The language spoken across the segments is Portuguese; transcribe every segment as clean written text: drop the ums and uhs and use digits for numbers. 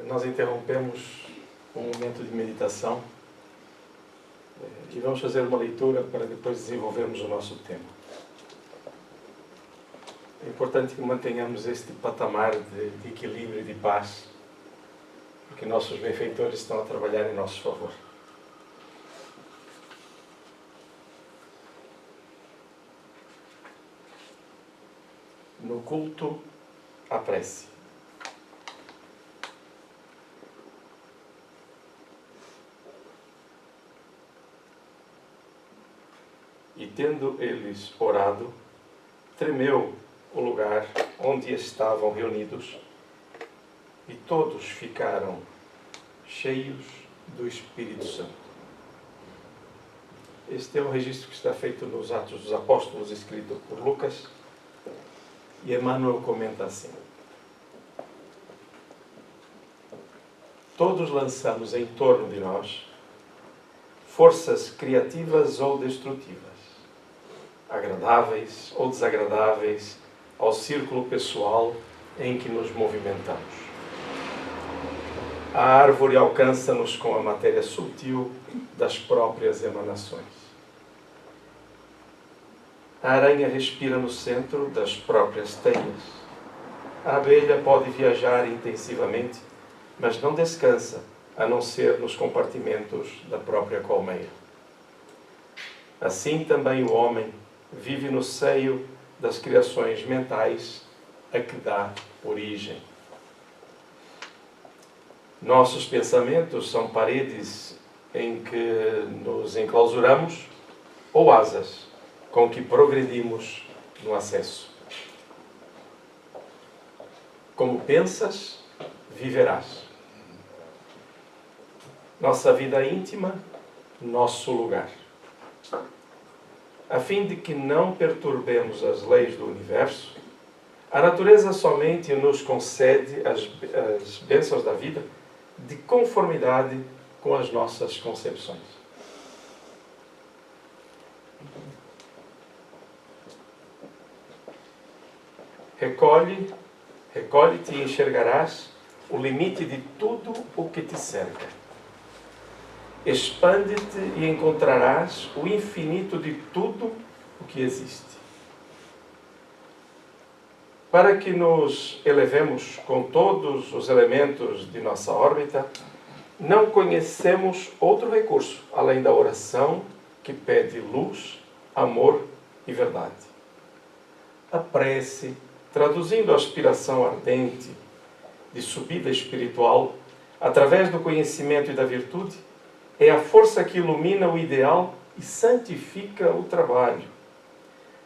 Nós interrompemos um momento de meditação e vamos fazer uma leitura para depois desenvolvermos o nosso tema. É importante que mantenhamos este patamar de equilíbrio e de paz, porque nossos benfeitores estão a trabalhar em nosso favor. No culto, a prece. E tendo eles orado, tremeu o lugar onde estavam reunidos, e todos ficaram cheios do Espírito Santo. Este é um registro que está feito nos Atos dos Apóstolos, escrito por Lucas, e Emmanuel comenta assim: todos lançamos em torno de nós forças criativas ou destrutivas, agradáveis ou desagradáveis ao círculo pessoal em que nos movimentamos. A árvore alcança-nos com a matéria sutil das próprias emanações. A aranha respira no centro das próprias teias. A abelha pode viajar intensivamente, mas não descansa, a não ser nos compartimentos da própria colmeia. Assim também o homem vive no seio das criações mentais a que dá origem. Nossos pensamentos são paredes em que nos enclausuramos ou asas com que progredimos no acesso. Como pensas, viverás. Nossa vida íntima, nosso lugar. A fim de que não perturbemos as leis do universo, a natureza somente nos concede as bênçãos da vida de conformidade com as nossas concepções. Recolhe-te e enxergarás o limite de tudo o que te cerca. Expande-te e encontrarás o infinito de tudo o que existe. Para que nos elevemos com todos os elementos de nossa órbita, não conhecemos outro recurso, além da oração, que pede luz, amor e verdade. A prece, traduzindo a aspiração ardente de subida espiritual, através do conhecimento e da virtude, é a força que ilumina o ideal e santifica o trabalho.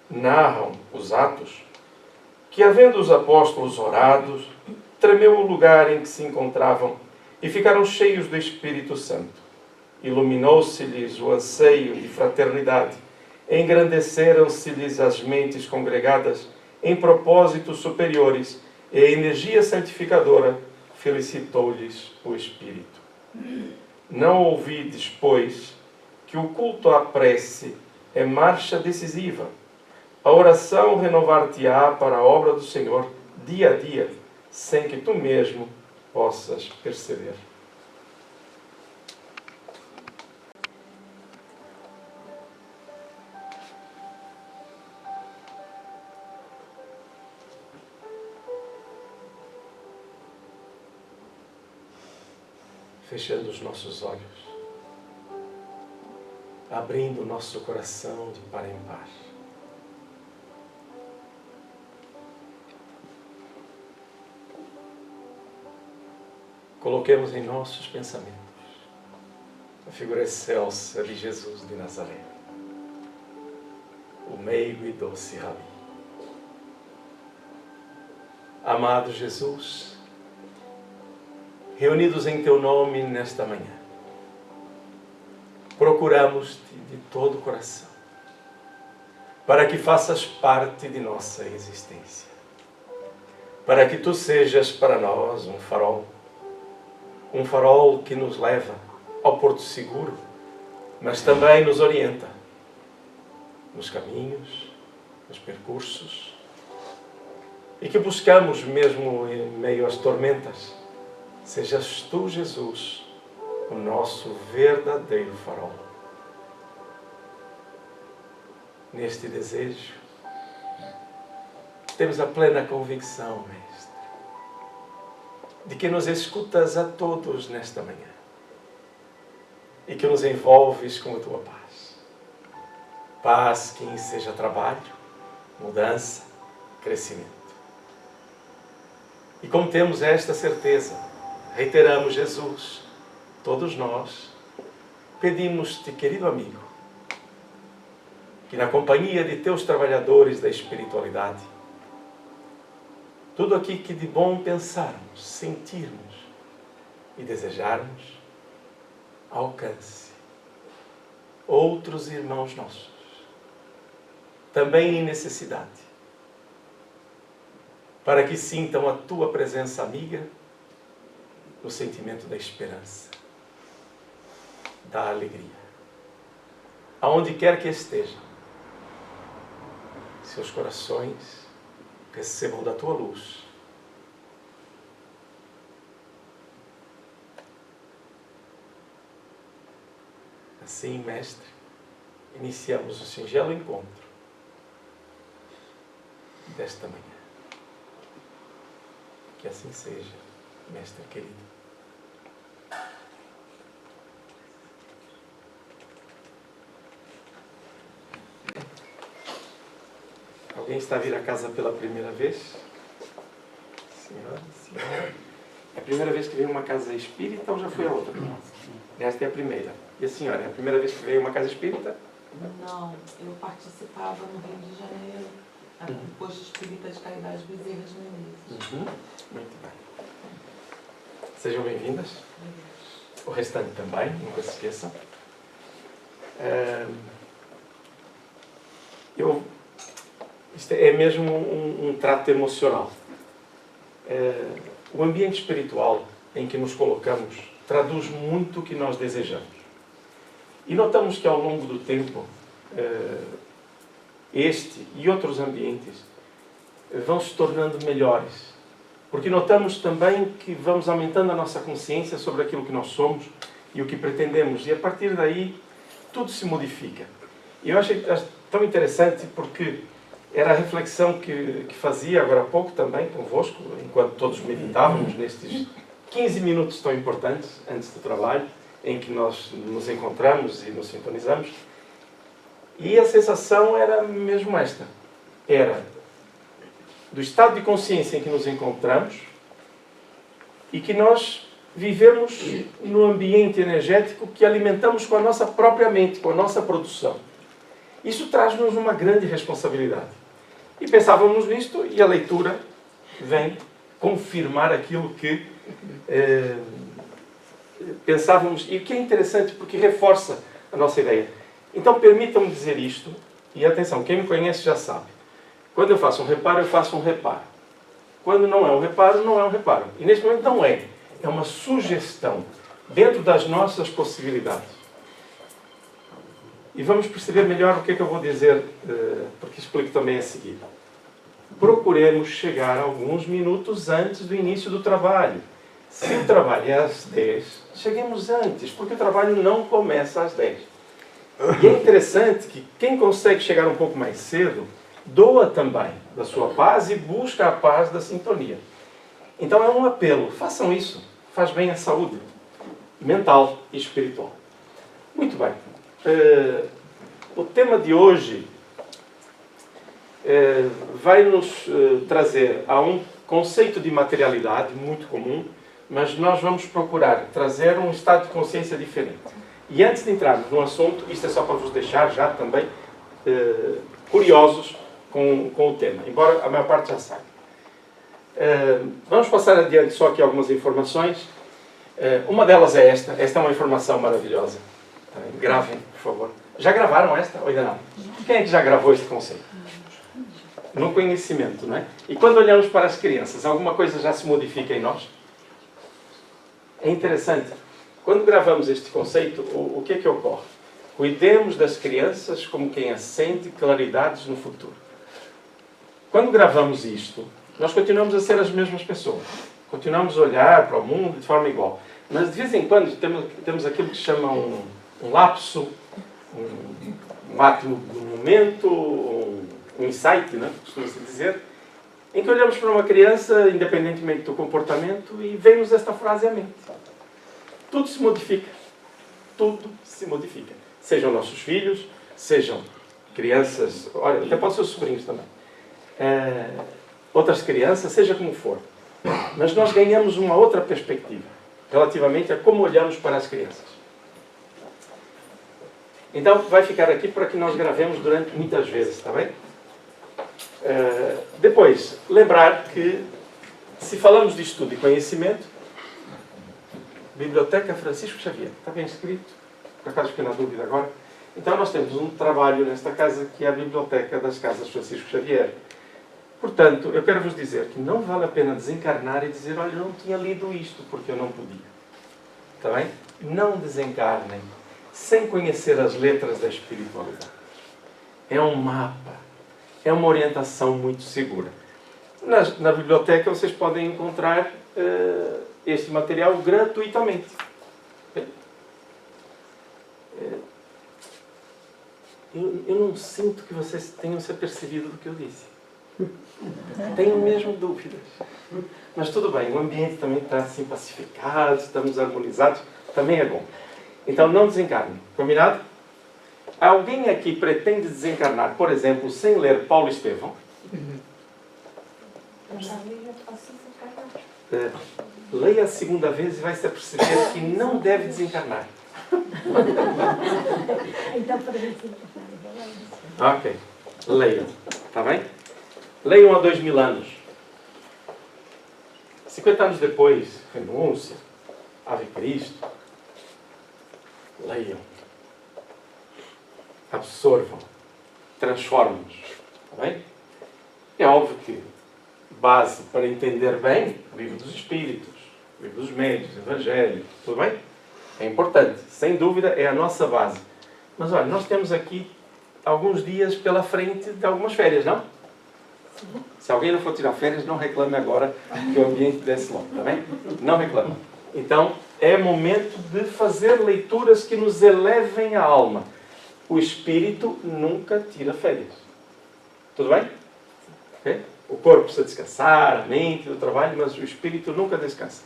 Narram os Atos que, havendo os apóstolos orado, tremeu o lugar em que se encontravam e ficaram cheios do Espírito Santo. Iluminou-se-lhes o anseio de fraternidade, engrandeceram-se-lhes as mentes congregadas em propósitos superiores, e a energia santificadora felicitou-lhes o Espírito. Não ouvides, pois, que o culto à prece é marcha decisiva. A oração renovar-te-á para a obra do Senhor dia a dia, sem que tu mesmo possas perceber. Fechando os nossos olhos, abrindo o nosso coração de par em par. Coloquemos em nossos pensamentos a figura excelsa de Jesus de Nazaré, o meigo e doce Rabi. Amado Jesus, reunidos em Teu nome nesta manhã, procuramos-Te de todo o coração, para que faças parte de nossa existência, para que Tu sejas para nós um farol que nos leva ao porto seguro, mas também nos orienta nos caminhos, nos percursos, e que buscamos mesmo em meio às tormentas, sejas Tu, Jesus, o nosso verdadeiro farol. Neste desejo, temos a plena convicção, Mestre, de que nos escutas a todos nesta manhã e que nos envolves com a Tua paz. Paz que enseja trabalho, mudança, crescimento. E como temos esta certeza, reiteramos, Jesus, todos nós, pedimos-te, querido amigo, que na companhia de Teus trabalhadores da espiritualidade, tudo aquilo que de bom pensarmos, sentirmos e desejarmos, alcance outros irmãos nossos, também em necessidade, para que sintam a Tua presença amiga no sentimento da esperança, da alegria. Aonde quer que estejam, seus corações recebam da Tua luz. Assim, Mestre, iniciamos o singelo encontro desta manhã. Que assim seja, Mestre querido. Alguém está a vir a casa pela primeira vez? Senhora. É a primeira vez que vem uma casa espírita ou já foi a outra? Esta é a primeira. E a senhora, é a primeira vez que veio uma casa espírita? Não, eu participava no Rio de Janeiro, no posto espírita de Caridade Bezerra de Menezes. Muito bem. Sejam bem-vindas. O restante também, nunca se esqueçam. Isto é mesmo um trato emocional. O ambiente espiritual em que nos colocamos traduz muito o que nós desejamos. E notamos que ao longo do tempo, este e outros ambientes vão se tornando melhores. Porque notamos também que vamos aumentando a nossa consciência sobre aquilo que nós somos e o que pretendemos. E a partir daí, tudo se modifica. E eu acho tão interessante porque era a reflexão que fazia agora há pouco também convosco, enquanto todos meditávamos nestes 15 minutos tão importantes antes do trabalho, em que nós nos encontramos e nos sintonizamos. E a sensação era mesmo esta. Era do estado de consciência em que nos encontramos e que nós vivemos no ambiente energético que alimentamos com a nossa própria mente, com a nossa produção. Isso traz-nos uma grande responsabilidade. E pensávamos nisto e a leitura vem confirmar aquilo que pensávamos, e o que é interessante porque reforça a nossa ideia. Então permitam-me dizer isto, e atenção, quem me conhece já sabe. Quando eu faço um reparo, eu faço um reparo. Quando não é um reparo, não é um reparo. E neste momento não é. É uma sugestão dentro das nossas possibilidades. E vamos perceber melhor o que é que eu vou dizer, porque explico também a seguir. Procuremos chegar alguns minutos antes do início do trabalho. Se o trabalho é às 10, cheguemos antes, porque o trabalho não começa às 10. E é interessante que quem consegue chegar um pouco mais cedo, doa também da sua paz e busca a paz da sintonia. Então é um apelo, façam isso, faz bem à saúde mental e espiritual. Muito bem. O tema de hoje vai nos trazer a um conceito de materialidade muito comum, mas nós vamos procurar trazer um estado de consciência diferente. E antes de entrarmos no assunto, isto é só para vos deixar já também curiosos com o tema, embora a maior parte já saiba. Vamos passar adiante só aqui algumas informações. Uma delas é esta. Esta é uma informação maravilhosa. Gravem, por favor. Já gravaram esta ou ainda não? Quem é que já gravou este conceito? No conhecimento, não é? E quando olhamos para as crianças, alguma coisa já se modifica em nós? É interessante. Quando gravamos este conceito, o que é que ocorre? Cuidemos das crianças como quem acende claridades no futuro. Quando gravamos isto, Nós continuamos a ser as mesmas pessoas. Continuamos a olhar para o mundo de forma igual. Mas de vez em quando temos aquilo que se chama um lapso, um ato do momento, um insight, né? Costuma-se dizer, em que olhamos para uma criança, independentemente do comportamento, e vem-nos esta frase à mente. Tudo se modifica. Tudo se modifica. Sejam nossos filhos, sejam crianças, olha, até pode ser os sobrinhos também. Outras crianças, seja como for. Mas nós ganhamos uma outra perspectiva relativamente a como olhamos para as crianças. Então, vai ficar aqui para que nós gravemos durante muitas vezes, está bem? Depois, lembrar que, se falamos de estudo e conhecimento, Biblioteca Francisco Xavier, está bem escrito? Por acaso fiquei na dúvida agora. Então, nós temos um trabalho nesta casa que é a Biblioteca das Casas Francisco Xavier. Portanto, eu quero vos dizer que não vale a pena desencarnar e dizer, olha, eu não tinha lido isto porque eu não podia. Está bem? Não desencarnem sem conhecer as letras da espiritualidade. É um mapa. É uma orientação muito segura. Na biblioteca vocês podem encontrar este material gratuitamente. Eu não sinto que vocês tenham se apercebido do que eu disse. Tenho mesmo dúvidas. Mas tudo bem, o ambiente também está assim pacificado, estamos harmonizados, também é bom. Então não desencarnem. Combinado? Alguém aqui pretende desencarnar, por exemplo, sem ler Paulo Estevão? Leia a segunda vez e vai se aperceber que não deve desencarnar. Então, para desencarnar. Ok. Leiam. Está bem? Leiam há 2000 anos. 50 anos depois, renúncia, Ave Cristo. Leiam. Absorvam. Transformem-nos. Está bem? É óbvio que base para entender bem o Livro dos Espíritos, o Livro dos Médiuns, o Evangelho, tudo bem? É importante. Sem dúvida, é a nossa base. Mas olha, nós temos aqui alguns dias pela frente de algumas férias, não? Se alguém não for tirar férias, não reclame agora que o ambiente desce logo, está bem? Não reclame. Então, é momento de fazer leituras que nos elevem a alma. O espírito nunca tira férias. Tudo bem? Okay? O corpo precisa descansar, a mente, o trabalho, mas o espírito nunca descansa.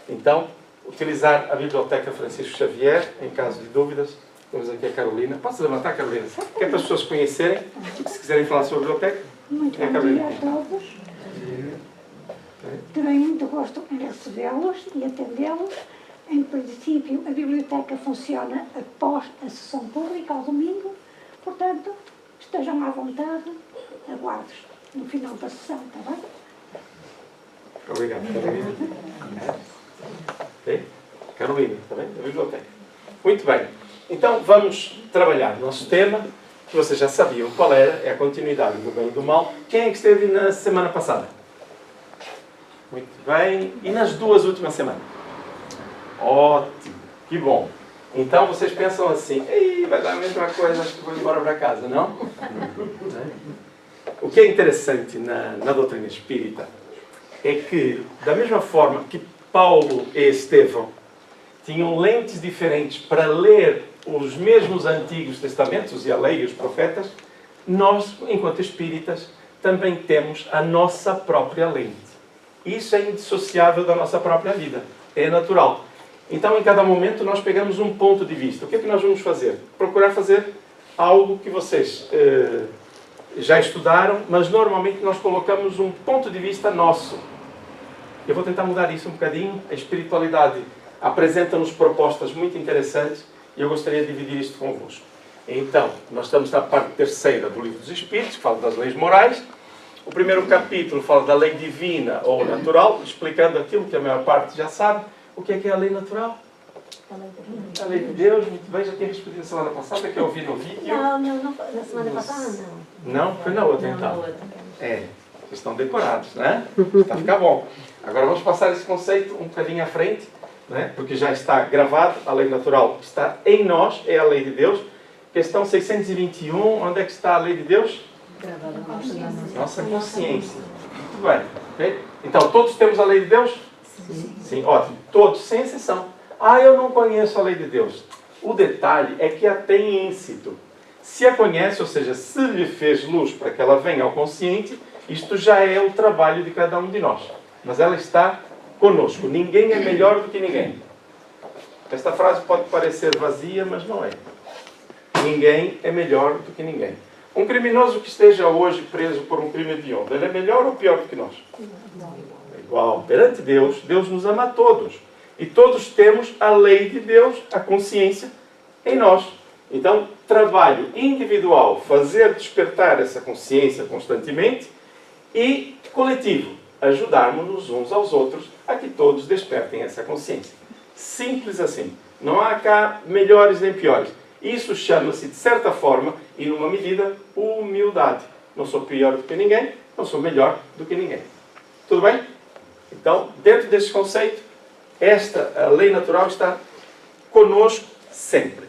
Então, utilizar a Biblioteca Francisco Xavier, em caso de dúvidas. Temos aqui a Carolina. Posso levantar, Carolina? Que é para as pessoas conhecerem, se quiserem falar sobre a biblioteca. Muito bom dia a todos. Terei muito gosto em recebê-los e atendê-los. Em princípio, a biblioteca funciona após a sessão pública, ao domingo. Portanto, estejam à vontade, aguardos no final da sessão, está bem? Obrigado, Carolina. Okay? Carolina, está bem? Da biblioteca. Muito bem. Então, vamos trabalhar o nosso tema, que vocês já sabiam qual era, é a continuidade do bem e do mal. Quem é que esteve na semana passada? Muito bem. E nas 2 últimas semanas? Ótimo. Que bom. Então, vocês pensam assim, ei, vai dar a mesma coisa, acho que vou embora para casa, não? O que é interessante na doutrina espírita é que, da mesma forma que Paulo e Estevão tinham lentes diferentes para ler os mesmos Antigos Testamentos, e a lei e os profetas, nós, enquanto espíritas, também temos a nossa própria lente. Isso é indissociável da nossa própria vida. É natural. Então, em cada momento, nós pegamos um ponto de vista. O que é que nós vamos fazer? Procurar fazer algo que vocês já estudaram, mas normalmente nós colocamos um ponto de vista nosso. Eu vou tentar mudar isso um bocadinho. A espiritualidade apresenta-nos propostas muito interessantes e eu gostaria de dividir isto convosco. Então, nós estamos na parte 3ª do Livro dos Espíritos, que fala das leis morais. O primeiro capítulo fala da lei divina ou natural, explicando aquilo que a maior parte já sabe. O que é a lei natural? A lei de Deus, muito bem, já tinha respondido na semana passada, que eu ouvi no vídeo. Não, na semana passada não. Não? Foi na outra então. Vocês estão decorados, né? Está a ficar bom. Agora vamos passar esse conceito um bocadinho à frente, né? Porque já está gravado, a lei natural está em nós, é a lei de Deus. Questão 621, onde é que está a lei de Deus? Gravada na nossa consciência. Muito bem. Ok? Então, todos temos a lei de Deus? Sim, ótimo. Todos, sem exceção. Ah, eu não conheço a lei de Deus. O detalhe é que a tem íncito. Se a conhece, ou seja, se lhe fez luz para que ela venha ao consciente, isto já é o trabalho de cada um de nós. Mas ela está conosco. Ninguém é melhor do que ninguém. Esta frase pode parecer vazia, mas não é. Ninguém é melhor do que ninguém. Um criminoso que esteja hoje preso por um crime hediondo, ele é melhor ou pior do que nós? É igual. Perante Deus, Deus nos ama a todos. E todos temos a lei de Deus, a consciência, em nós. Então, trabalho individual, fazer despertar essa consciência constantemente, e coletivo, ajudarmos-nos uns aos outros a que todos despertem essa consciência. Simples assim. Não há cá melhores nem piores. Isso chama-se, de certa forma, e numa medida, humildade. Não sou pior do que ninguém, não sou melhor do que ninguém. Tudo bem? Então, dentro desse conceito, a lei natural está conosco sempre.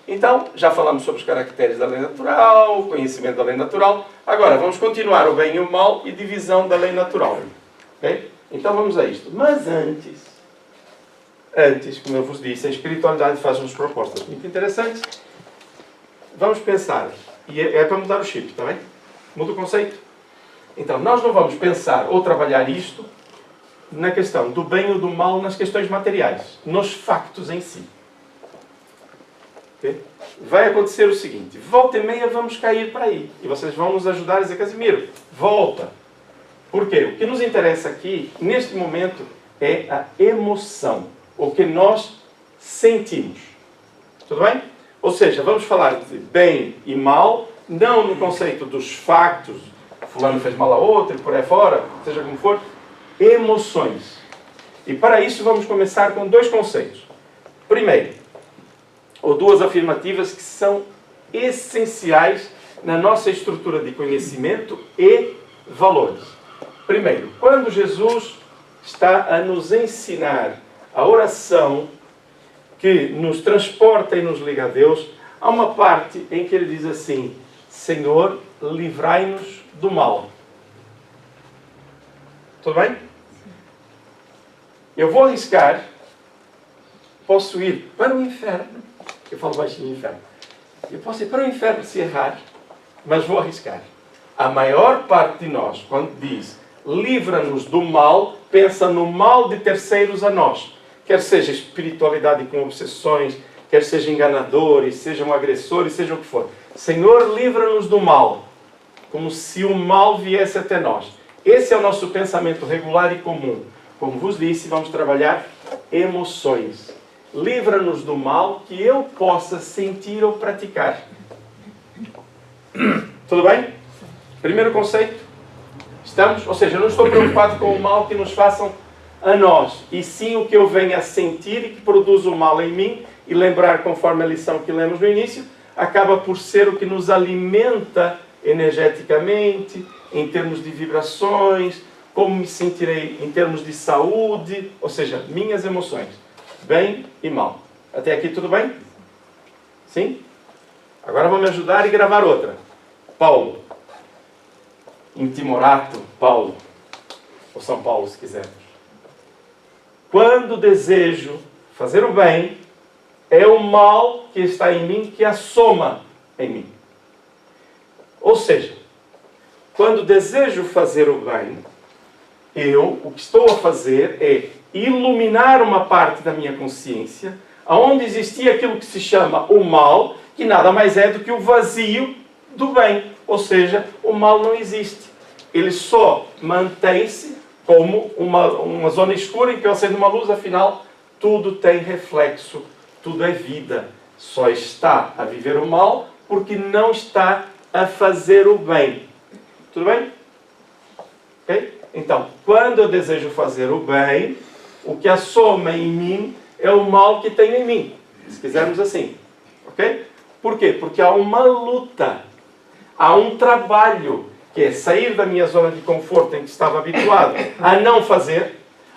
Então, já falamos sobre os caracteres da lei natural, o conhecimento da lei natural. Agora, vamos continuar o bem e o mal e divisão da lei natural. Okay? Então, vamos a isto. Mas antes, como eu vos disse, a espiritualidade faz-nos propostas muito interessantes. Vamos pensar, e é para mudar o chip, está bem? Muda o conceito. Então, nós não vamos pensar ou trabalhar isto na questão do bem ou do mal nas questões materiais, nos factos em si. Okay? Vai acontecer o seguinte, volta e meia vamos cair para aí. E vocês vão nos ajudar a dizer, Casimiro, volta. Por quê? O que nos interessa aqui, neste momento, é a emoção. O que nós sentimos. Tudo bem? Ou seja, vamos falar de bem e mal, não no conceito dos factos, fulano fez mal a outro e por aí fora, seja como for, emoções. E para isso vamos começar com dois conceitos. Primeiro, ou duas afirmativas que são essenciais na nossa estrutura de conhecimento e valores. Primeiro, quando Jesus está a nos ensinar a oração que nos transporta e nos liga a Deus, há uma parte em que ele diz assim, Senhor, livrai-nos do mal. Tudo bem? Eu vou arriscar, posso ir para o inferno, eu falo baixinho inferno, eu posso ir para o inferno se errar, mas vou arriscar. A maior parte de nós, quando diz livra-nos do mal, pensa no mal de terceiros a nós. Quer seja espiritualidade com obsessões, quer seja enganadores, sejam agressores, seja o que for. Senhor, livra-nos do mal. Como se o mal viesse até nós. Esse é o nosso pensamento regular e comum. Como vos disse, vamos trabalhar emoções. Livra-nos do mal que eu possa sentir ou praticar. Tudo bem? Primeiro conceito. Estamos? Ou seja, eu não estou preocupado com o mal que nos façam a nós, e sim o que eu venho a sentir e que produz o mal em mim, e lembrar, conforme a lição que lemos no início, acaba por ser o que nos alimenta energeticamente, em termos de vibrações, como me sentirei em termos de saúde, ou seja, minhas emoções, bem e mal. Até aqui tudo bem? Sim? Agora vamos me ajudar e gravar outra. Paulo. Intimorato, Paulo. Ou São Paulo, se quisermos. Quando desejo fazer o bem, é o mal que está em mim que assoma em mim. Ou seja, quando desejo fazer o bem, o que estou a fazer é iluminar uma parte da minha consciência, onde existia aquilo que se chama o mal, que nada mais é do que o vazio do bem. Ou seja, o mal não existe. Ele só mantém-se como uma zona escura em que eu acendo uma luz, afinal, tudo tem reflexo, tudo é vida. Só está a viver o mal porque não está a fazer o bem. Tudo bem? Ok? Então, quando eu desejo fazer o bem, o que assoma em mim é o mal que tenho em mim. Se quisermos assim. Ok? Por quê? Porque há uma luta, há um trabalho, que é sair da minha zona de conforto em que estava habituado a não fazer,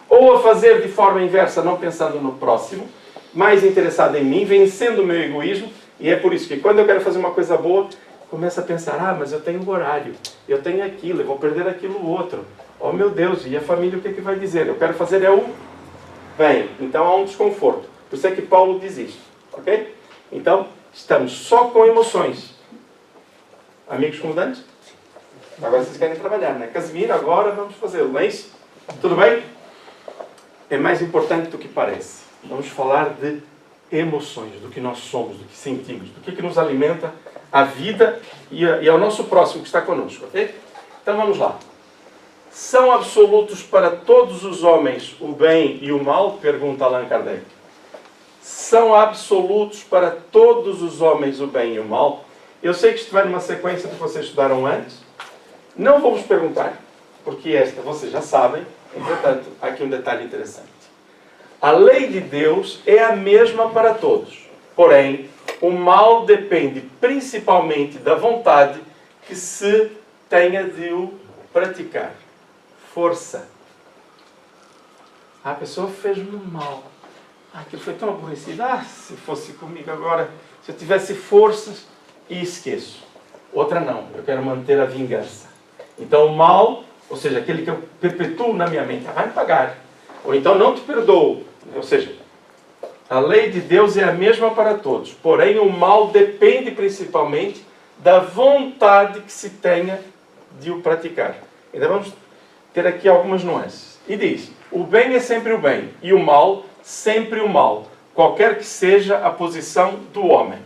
ou a fazer de forma inversa, não pensando no próximo, mais interessado em mim, vencendo o meu egoísmo, e é por isso que quando eu quero fazer uma coisa boa, começo a pensar, mas eu tenho um horário, eu tenho aquilo, eu vou perder aquilo outro. Oh meu Deus, e a família o que é que vai dizer? Eu quero fazer é o bem. Então há um desconforto. Por isso é que Paulo diz isto. Ok? Então, estamos só com emoções. Amigos comandantes? Agora vocês querem trabalhar, não é? Casimiro, agora vamos fazê-lo, não é isso? Tudo bem? É mais importante do que parece. Vamos falar de emoções, do que nós somos, do que sentimos, do que nos alimenta a vida e ao nosso próximo que está conosco, ok? Então vamos lá. São absolutos para todos os homens o bem e o mal? Pergunta Allan Kardec. São absolutos para todos os homens o bem e o mal? Eu sei que estiver numa sequência que vocês estudaram antes. Não vou vos perguntar, porque esta vocês já sabem. Entretanto, há aqui um detalhe interessante. A lei de Deus é a mesma para todos. Porém, o mal depende principalmente da vontade que se tenha de o praticar. Força. A pessoa fez-me mal. Aquilo foi tão aborrecido. Se fosse comigo agora, se eu tivesse forças, e esqueço. Outra não. Eu quero manter a vingança. Então o mal, ou seja, aquele que eu perpetuo na minha mente, vai me pagar. Ou então não te perdoo. Ou seja, a lei de Deus é a mesma para todos. Porém, o mal depende principalmente da vontade que se tenha de o praticar. Então vamos ter aqui algumas nuances. E diz, o bem é sempre o bem, e o mal, sempre o mal, qualquer que seja a posição do homem.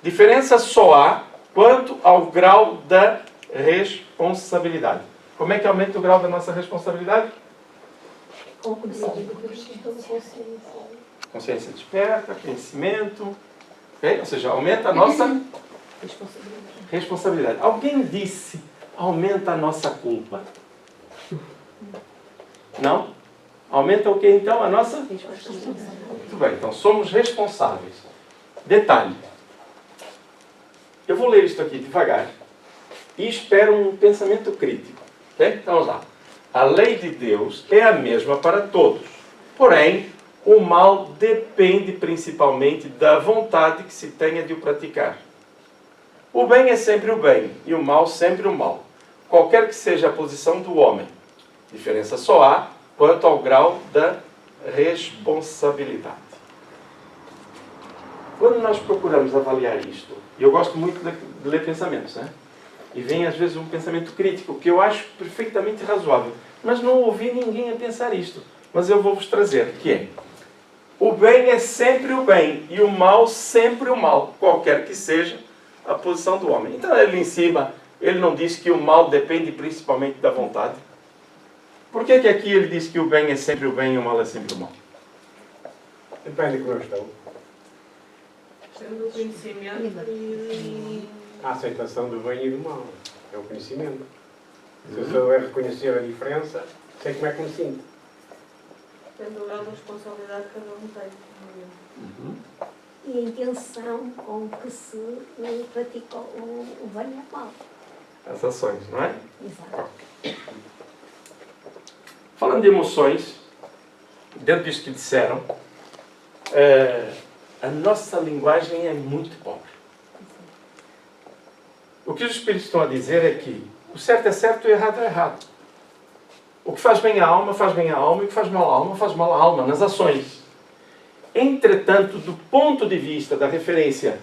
Diferença só há quanto ao grau da responsabilidade. Como é que aumenta o grau da nossa responsabilidade? Consciência desperta, conhecimento, okay? Ou seja, aumenta a nossa responsabilidade. Alguém disse, aumenta a nossa culpa? Não? Aumenta o que então? A nossa? Muito bem, então somos responsáveis. Detalhe. Eu vou ler isto aqui devagar e espero um pensamento crítico. Okay? Então vamos lá. A lei de Deus é a mesma para todos. Porém, o mal depende principalmente da vontade que se tenha de o praticar. O bem é sempre o bem e o mal sempre o mal, qualquer que seja a posição do homem. Diferença só há quanto ao grau da responsabilidade. Quando nós procuramos avaliar isto, e eu gosto muito de ler pensamentos, né? E vem às vezes um pensamento crítico, que eu acho perfeitamente razoável, mas não ouvi ninguém a pensar isto. Mas eu vou-vos trazer, que é: o bem é sempre o bem, e o mal sempre o mal, qualquer que seja a posição do homem. Então ali em cima, ele não diz que o mal depende principalmente da vontade? Por que que aqui ele diz que o bem é sempre o bem e o mal é sempre o mal? Depende de como eu estou. Sendo o conhecimento e... A aceitação do bem e do mal. É o conhecimento. Se eu souber reconhecer a diferença, sei como é que me sinto. Tendo o grau de responsabilidade que cada um tem. E a intenção com que se pratica o bem e o mal. As ações, não é? Exato. Falando de emoções, dentro disto que disseram, a nossa linguagem é muito pobre. O que os Espíritos estão a dizer é que o certo é certo e o errado é errado. O que faz bem à alma, faz bem à alma, e o que faz mal à alma, faz mal à alma, nas ações. Entretanto, do ponto de vista da referência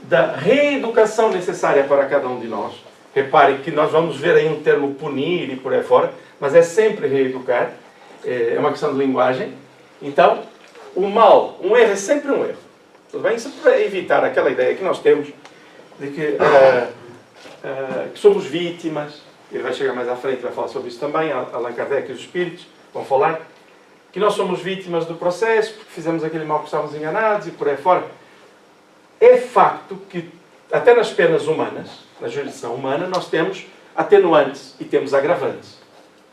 da reeducação necessária para cada um de nós, repare que nós vamos ver aí um termo punir e por aí fora, mas é sempre reeducar, é uma questão de linguagem. Então, o mal, um erro é sempre um erro. Tudo bem? Isso para evitar aquela ideia que nós temos de que somos vítimas. Ele vai chegar mais à frente e vai falar sobre isso também. Allan Kardec e os Espíritos vão falar que nós somos vítimas do processo, porque fizemos aquele mal que estávamos enganados e por aí fora. É facto que, até nas penas humanas, na jurisdição humana, nós temos atenuantes e temos agravantes.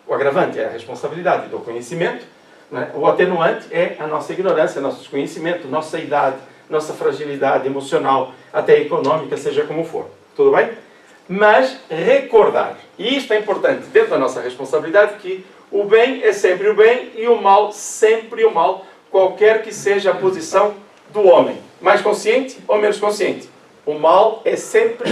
O agravante é a responsabilidade do conhecimento, né? O atenuante é a nossa ignorância, nosso desconhecimento, nossa idade, nossa fragilidade emocional, até econômica, seja como for. Tudo bem? Mas recordar, e isto é importante dentro da nossa responsabilidade, que o bem é sempre o bem e o mal sempre o mal, qualquer que seja a posição do homem. Mais consciente ou menos consciente. O mal é sempre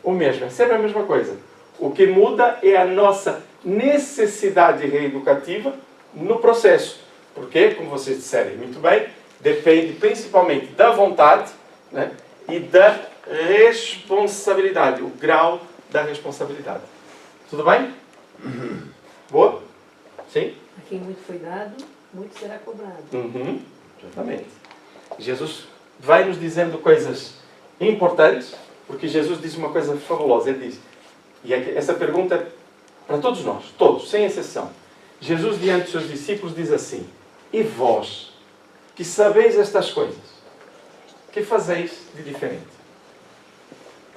o mesmo, é sempre a mesma coisa. O que muda é a nossa necessidade reeducativa no processo. Porque, como vocês disseram muito bem, depende principalmente da vontade, né, e da responsabilidade, o grau da responsabilidade. Tudo bem? Boa? Sim? A quem muito foi dado, muito será cobrado. Exatamente. Jesus vai nos dizendo coisas importantes, porque Jesus diz uma coisa fabulosa. Ele diz, e essa pergunta é para todos nós, todos, sem exceção. Jesus, diante dos seus discípulos, diz assim: e vós, que sabeis estas coisas, que fazeis de diferente?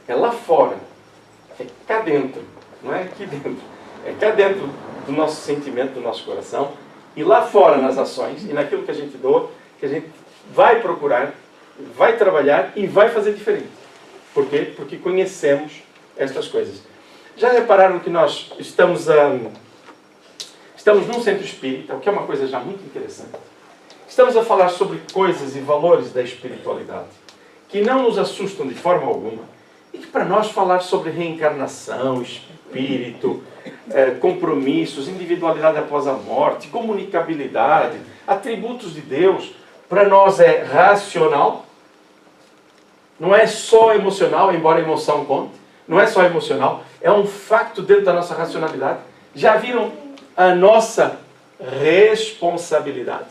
É lá fora, é cá dentro, não é aqui dentro. É cá dentro do nosso sentimento, do nosso coração, e lá fora nas ações, e naquilo que a gente doa, que a gente vai procurar, vai trabalhar e vai fazer diferente. Por quê? Porque conhecemos estas coisas. Já repararam que nós estamos num centro espírita, o que é uma coisa já muito interessante. Estamos a falar sobre coisas e valores da espiritualidade que não nos assustam de forma alguma e que para nós falar sobre reencarnação, espírito, compromissos, individualidade após a morte, comunicabilidade, atributos de Deus, para nós é racional, não é só emocional, embora a emoção conte, não é só emocional, é um facto dentro da nossa racionalidade. Já viram a nossa responsabilidade?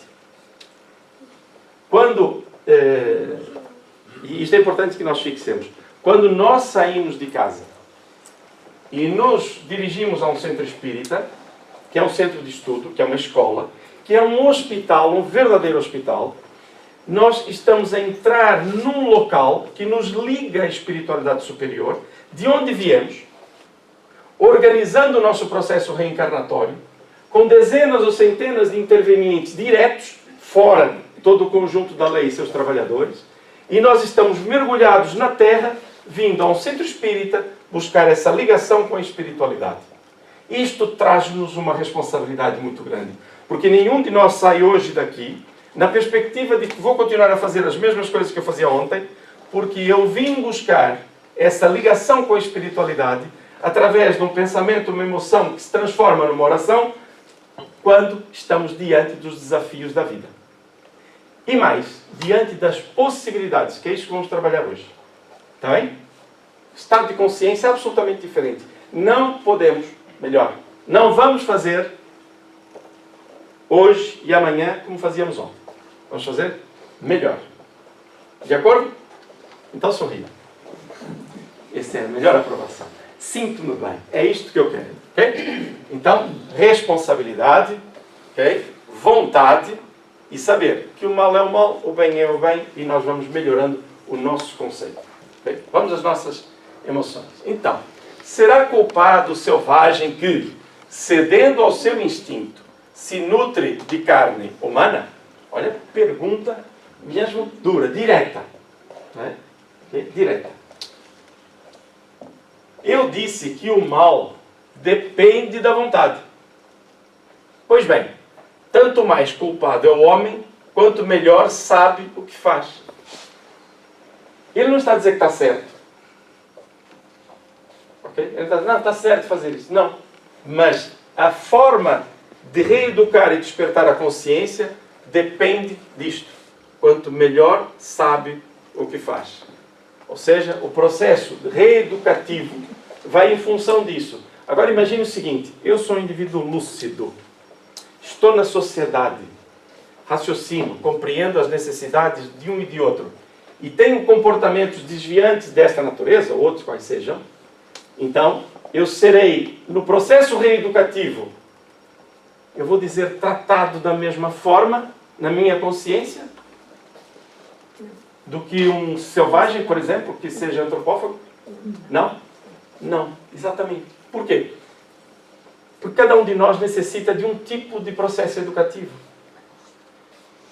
Quando, e isto é importante que nós fixemos, quando nós saímos de casa e nos dirigimos a um centro espírita, que é um centro de estudo, que é uma escola, que é um hospital, um verdadeiro hospital, nós estamos a entrar num local que nos liga à espiritualidade superior, de onde viemos, organizando o nosso processo reencarnatório, com dezenas ou centenas de intervenientes diretos, fora todo o conjunto da lei e seus trabalhadores, e nós estamos mergulhados na Terra, vindo a um centro espírita, buscar essa ligação com a espiritualidade. Isto traz-nos uma responsabilidade muito grande, porque nenhum de nós sai hoje daqui na perspectiva de que vou continuar a fazer as mesmas coisas que eu fazia ontem, porque eu vim buscar essa ligação com a espiritualidade através de um pensamento, uma emoção que se transforma numa oração, quando estamos diante dos desafios da vida. E mais, diante das possibilidades, que é isso que vamos trabalhar hoje. Está bem? Estado de consciência é absolutamente diferente. Não podemos, melhor, não vamos fazer hoje e amanhã como fazíamos ontem. Vamos fazer melhor. De acordo? Então sorria. Essa é a melhor aprovação. Sinto-me bem. É isto que eu quero. Okay? Então, responsabilidade, okay? Vontade e saber que o mal é o mal, o bem é o bem e nós vamos melhorando o nosso conceito. Okay? Vamos às nossas emoções. Então, será culpado o selvagem que, cedendo ao seu instinto, se nutre de carne humana? Olha, pergunta mesmo dura, direta. Não é? Okay? Direta. Eu disse que o mal depende da vontade. Pois bem, tanto mais culpado é o homem, quanto melhor sabe o que faz. Ele não está a dizer que está certo. Okay? Ele está a dizer, não, está certo fazer isso. Não. Mas a forma de reeducar e despertar a consciência depende disto. Quanto melhor sabe o que faz. Ou seja, o processo reeducativo vai em função disso. Agora imagine o seguinte, eu sou um indivíduo lúcido, estou na sociedade, raciocino, compreendo as necessidades de um e de outro, e tenho comportamentos desviantes desta natureza, ou outros quais sejam, então eu serei, no processo reeducativo, eu vou dizer, tratado da mesma forma, na minha consciência, do que um selvagem, por exemplo, que seja antropófago? Não? Não, exatamente. Por quê? Porque cada um de nós necessita de um tipo de processo educativo.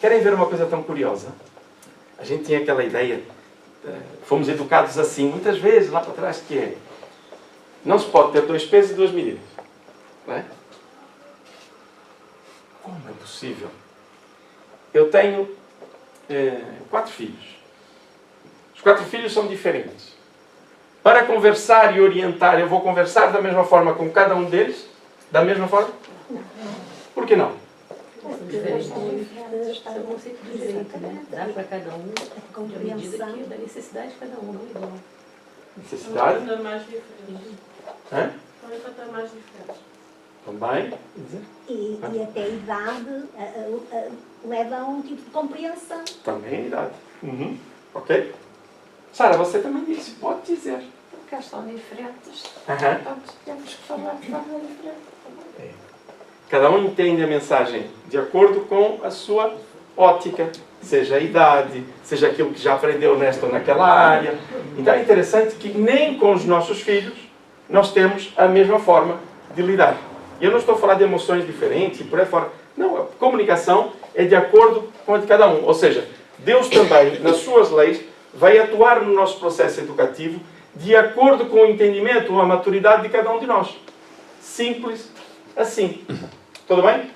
Querem ver uma coisa tão curiosa? A gente tinha aquela ideia, fomos educados assim, muitas vezes, lá para trás, que é, não se pode ter 2 pesos e 2 medidas. Não é? Como é possível? Eu tenho 4 filhos. Os 4 filhos são diferentes. Para conversar e orientar, eu vou conversar da mesma forma com cada um deles, Da mesma forma? Por que não? Diferente do conceito de direito, né? Dá para cada um A à medida compreensão. da necessidade de cada um, não é igual. Necessidade? Ainda mais diferente. Hã? Ainda mais diferente. Também? E até a idade leva a um tipo de compreensão. Também a idade. Uhum. Ok? Sara, você também disse. Pode dizer. Porque eles são diferentes, Aham. portanto temos que falar de forma diferente. Cada um entende a mensagem de acordo com a sua ótica, seja a idade, seja aquilo que já aprendeu nesta ou naquela área. Então é interessante que nem com os nossos filhos nós temos a mesma forma de lidar. E eu não estou a falar de emoções diferentes e por aí fora. Não, a comunicação é de acordo com a de cada um. Ou seja, Deus também, nas suas leis, vai atuar no nosso processo educativo de acordo com o entendimento ou a maturidade de cada um de nós. Simples assim. Tudo bem?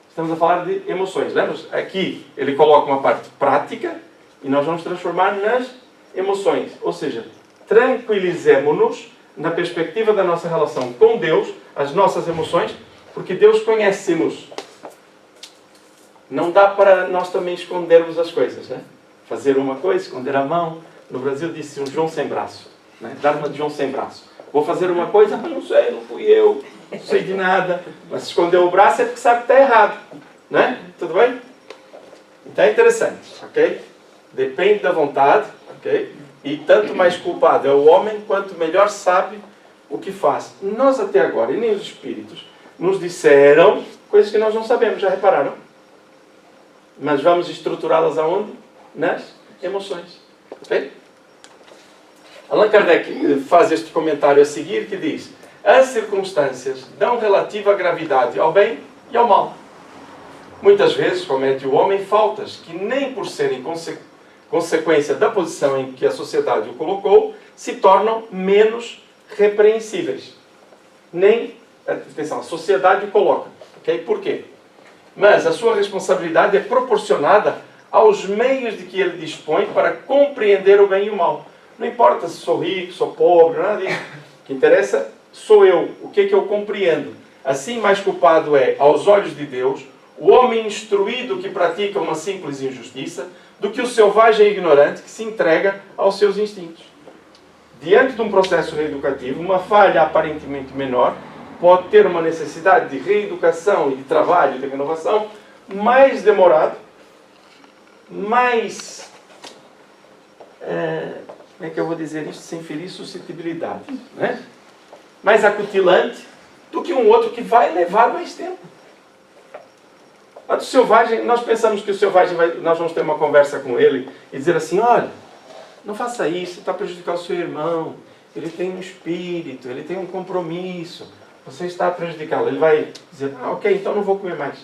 Estamos a falar de emoções. Lembra-se? Aqui ele coloca uma parte prática e nós vamos transformar nas emoções. Ou seja, tranquilizemo-nos na perspectiva da nossa relação com Deus, as nossas emoções, porque Deus conhece-nos. Não dá para nós também escondermos as coisas, né? Fazer uma coisa, esconder a mão. No Brasil disse um João sem braço, né? Dar uma de João sem braço. Vou fazer uma coisa, mas não sei, não fui eu, não sei de nada. Mas se esconder o braço é porque sabe que está errado, né? Tudo bem? Então é interessante, ok? Depende da vontade, ok? E tanto mais culpado é o homem, quanto melhor sabe o que faz. Nós até agora, e nem os espíritos, nos disseram coisas que nós não sabemos, já repararam? Mas vamos estruturá-las aonde? Nas emoções. Ok? Allan Kardec faz este comentário a seguir que diz: as circunstâncias dão relativa gravidade ao bem e ao mal. Muitas vezes comete o homem faltas que nem por serem consequência da posição em que a sociedade o colocou, se tornam menos repreensíveis. Nem, atenção, a sociedade o coloca. Okay? Por quê? Mas a sua responsabilidade é proporcionada aos meios de que ele dispõe para compreender o bem e o mal. Não importa se sou rico, sou pobre, nada disso. O que interessa sou eu, o que é que eu compreendo. Assim, mais culpado é, aos olhos de Deus, o homem instruído que pratica uma simples injustiça, do que o selvagem ignorante que se entrega aos seus instintos. Diante de um processo reeducativo, uma falha aparentemente menor pode ter uma necessidade de reeducação e de trabalho, de renovação, mais demorado, mais... como é que eu vou dizer isto sem ferir suscetibilidade? Né? Mais acutilante do que um outro que vai levar mais tempo. A do selvagem, nós pensamos que o selvagem nós vamos ter uma conversa com ele e dizer assim: olha, não faça isso, você está prejudicando o seu irmão, ele tem um espírito, ele tem um compromisso, você está a prejudicá-lo. Ele vai dizer: ah, ok, então não vou comer mais.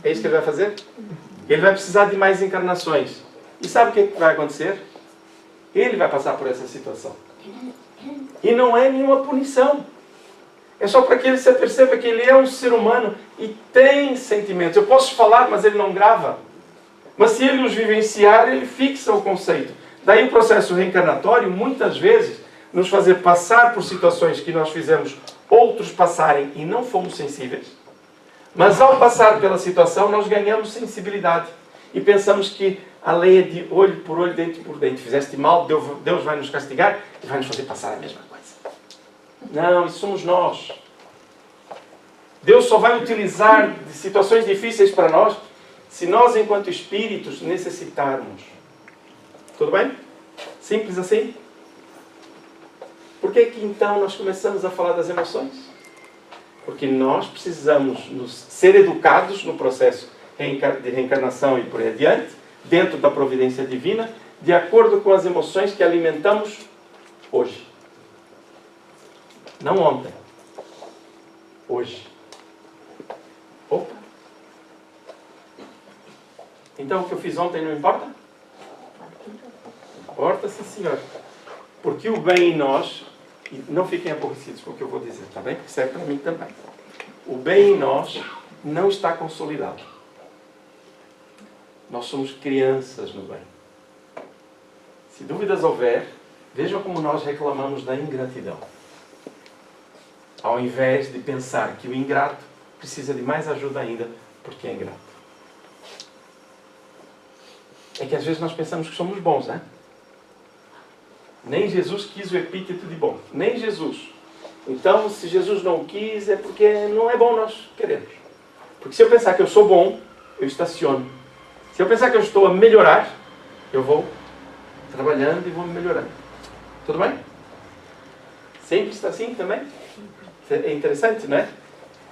É isso que ele vai fazer? Ele vai precisar de mais encarnações. E sabe o que vai acontecer? Ele vai passar por essa situação. E não é nenhuma punição. É só para que ele se aperceba que ele é um ser humano e tem sentimentos. Eu posso falar, mas ele não grava. Mas se ele os vivenciar, ele fixa o conceito. Daí o processo reencarnatório, muitas vezes, nos fazer passar por situações que nós fizemos outros passarem e não fomos sensíveis. Mas ao passar pela situação, nós ganhamos sensibilidade. E pensamos que a lei é de olho por olho, dente por dente. Fizeste mal, Deus vai nos castigar e vai nos fazer passar a mesma coisa. Não, isso somos nós. Deus só vai utilizar de situações difíceis para nós se nós, enquanto espíritos, necessitarmos. Tudo bem? Simples assim? Por que que então nós começamos a falar das emoções? Porque nós precisamos ser educados no processo de reencarnação e por aí adiante, dentro da providência divina, de acordo com as emoções que alimentamos hoje. Não ontem. Hoje. Opa! Então o que eu fiz ontem não importa? Importa, sim, senhor. Porque o bem em nós, e não fiquem aborrecidos com o que eu vou dizer, tá bem? Isso é para mim também. O bem em nós não está consolidado. Nós somos crianças no bem. Se dúvidas houver, vejam como nós reclamamos da ingratidão. ao invés de pensar que o ingrato precisa de mais ajuda ainda porque é ingrato. É que às vezes nós pensamos que somos bons, né? Nem Jesus quis o epíteto de bom. Nem Jesus. Então, se Jesus não quis, é porque não é bom nós queremos. Porque se eu pensar que eu sou bom, eu estaciono. Se eu pensar que eu estou a melhorar, eu vou trabalhando e vou melhorando. Tudo bem? Sempre está assim também? É interessante, não é?